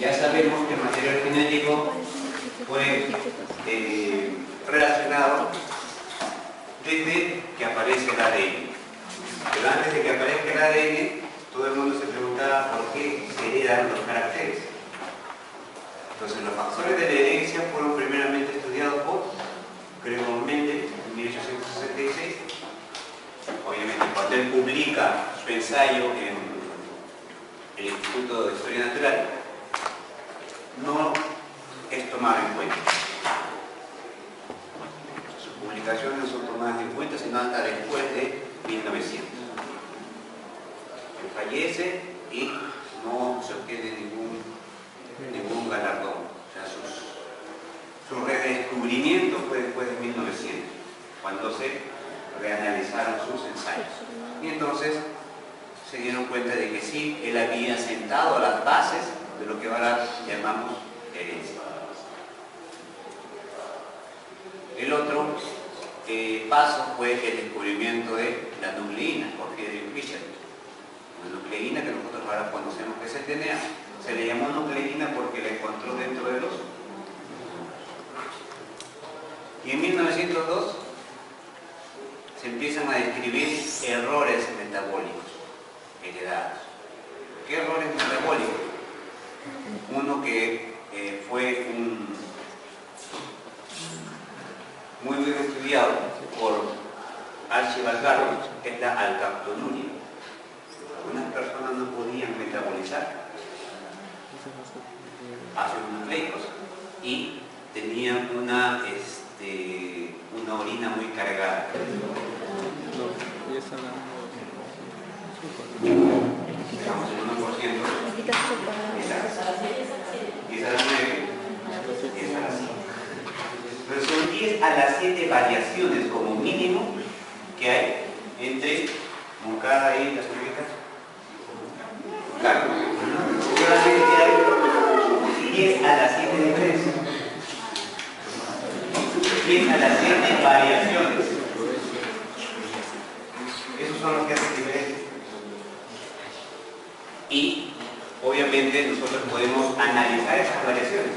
Ya sabemos que el material genético fue relacionado desde que aparece el ADN. Pero antes de que aparezca el ADN, todo el mundo se preguntaba por qué se heredan los caracteres. Entonces, los factores de la herencia fueron primeramente estudiados por Gregor Mendel en 1866. Obviamente, cuando él publica su ensayo en el Instituto de Historia Natural, no es tomado en cuenta. Sus publicaciones no son tomadas en cuenta, sino hasta después de 1900. Él fallece y no se obtiene ningún galardón. O sea, su redescubrimiento fue después de 1900, cuando se reanalizaron sus ensayos. Y entonces se dieron cuenta de que sí, él había sentado las bases de lo que ahora llamamos herencia. El otro paso fue el descubrimiento de la nucleína por Friedrich Fischer. La nucleína, que nosotros ahora conocemos que es el DNA, se le llamó nucleína porque la encontró dentro del oso. Y en 1902 se empiezan a describir errores metabólicos heredados. ¿Qué errores metabólicos? Uno que fue muy bien estudiado por Archibald Garrett, es la alcaptonuria. Algunas personas no podían metabolizar ácidos nucleicos y tenían una orina muy cargada. Digamos el 1%. Esa a las 9, esa a las 5. Pero son 10 a las 7 variaciones como mínimo que hay entre Moncada y las turbitas. Claro, solamente hay 10 a las 7 diferencias. 10 a las 7 variaciones. Esos son los que hacen diferencia. Y obviamente nosotros podemos analizar esas variaciones.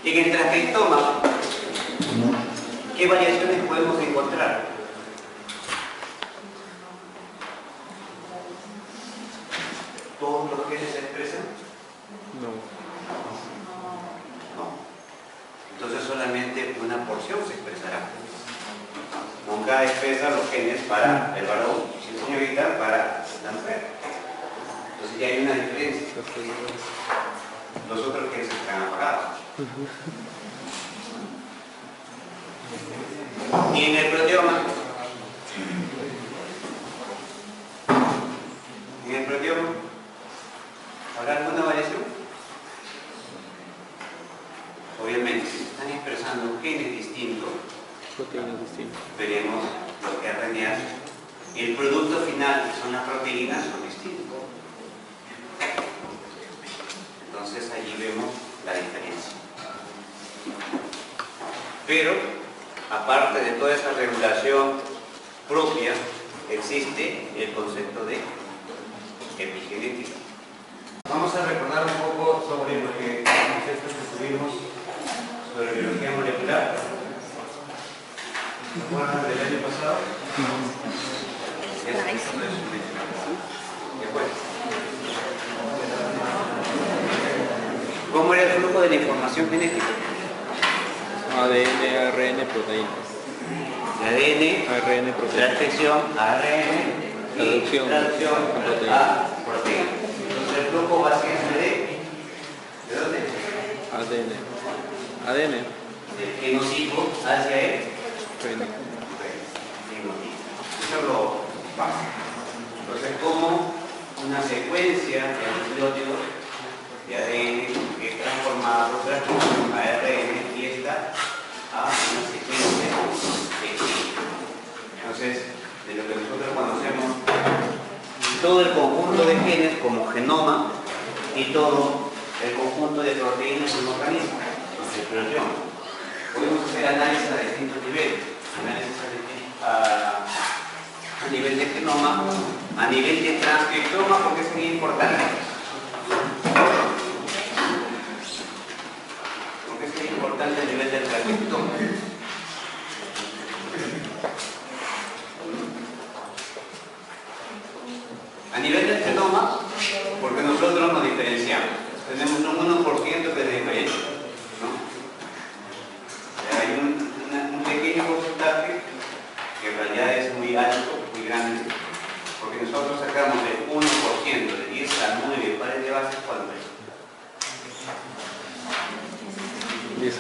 En el transcriptoma, ¿qué variaciones podemos encontrar? ¿Todos los genes se expresan? No. No. Entonces solamente una porción se expresará. Nunca expresa los genes para el varón, sí, señorita, para la mujer. Entonces ya hay una diferencia. Los otros genes están apagados. Y en el proteoma, ¿habrá alguna variación? Obviamente, si se están expresando genes distintos, Proteínas distintas. veremos los RNAs y el producto final, que son las proteínas, son distintos. Entonces allí vemos la diferencia. Pero, aparte de toda esa regulación propia, existe el concepto de epigenética. Vamos a recordar un poco sobre lo que conceptos que tuvimos sobre biología molecular. ¿Se acuerdan del año pasado? ¿Cómo era el flujo de la información genética? ADN, ARN, proteínas. ADN, ARN, proteínas. transcripción, ARN y traducción a proteínas. Entonces el flujo va siempre ¿de dónde? ADN. Del genocidio hacia el Fenotipo. fenotipo. Eso es lo básico. Entonces, como una secuencia de nucleótidos de ADN que es transformada por transcripción a ARN y esta a una secuencia de genes. Entonces, de lo que nosotros conocemos, todo el conjunto de genes como genoma y todo el conjunto de proteínas en un organismo, explosión. Podemos hacer análisis a distintos niveles, análisis a nivel de genoma, a nivel de transcriptoma, porque es muy importante. Porque es muy importante a nivel del transcriptoma. A nivel del genoma, porque nosotros nos diferenciamos. Tenemos un 1% que es diferencia, ¿no? Hay un pequeño porcentaje que en realidad es muy alto, muy grande, porque nosotros sacamos el 1% de 10 a 9 pares de bases, ¿cuánto es? 10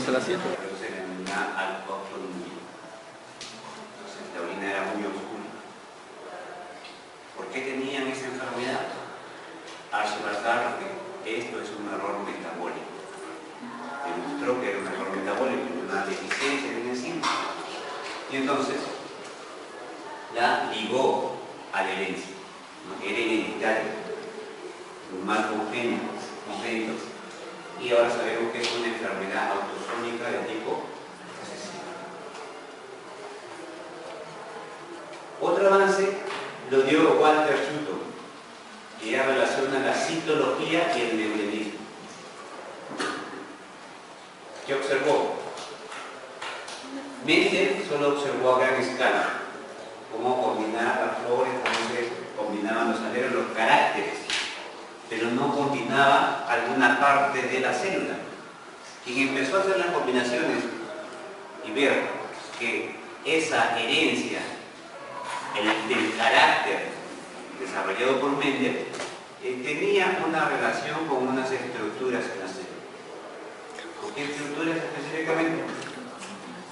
a la 7. Pero se denomina alcoholemia. Entonces la orina era muy oscura. ¿Por qué tenían esa enfermedad? Archibald que esto es un error metabólico. Demostró que era un error metabólico, una deficiencia de una enzima. Y entonces la ligó a la herencia, ¿no? Era hereditario, un mal congénito, y ahora sabemos que es una enfermedad autosómica de tipo recesivo. Otro avance lo dio Walter Sutton, que ya relaciona la citología y el mendelinismo. ¿Qué observó? Mendel solo observó a gran escala cómo combinaban las flores, cómo se combinaban los aleros, los caracteres, pero no combinaba alguna parte de la célula. Quien empezó a hacer las combinaciones y ver que esa herencia del carácter desarrollado por Mendel tenía una relación con unas estructuras en la célula. ¿Con qué estructuras específicamente?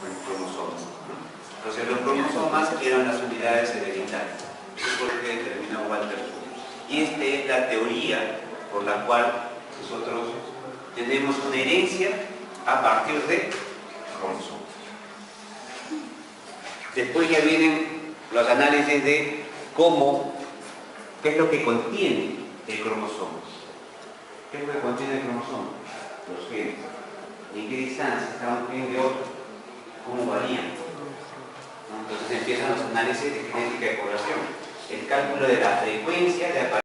Con cromosomas, ¿no? Entonces los cromosomas eran las unidades hereditarias. Eso es lo que determinó Walter Sutton. Y esta es la teoría por la cual nosotros tenemos una herencia a partir de cromosomas. Después ya vienen los análisis de qué es lo que contiene el cromosoma. ¿Qué es lo que contiene el cromosoma? Los genes. ¿En qué distancia está un gen de otro? ¿Cómo varían? ¿No? Entonces empiezan los análisis de genética de población. El cálculo de la frecuencia de aparición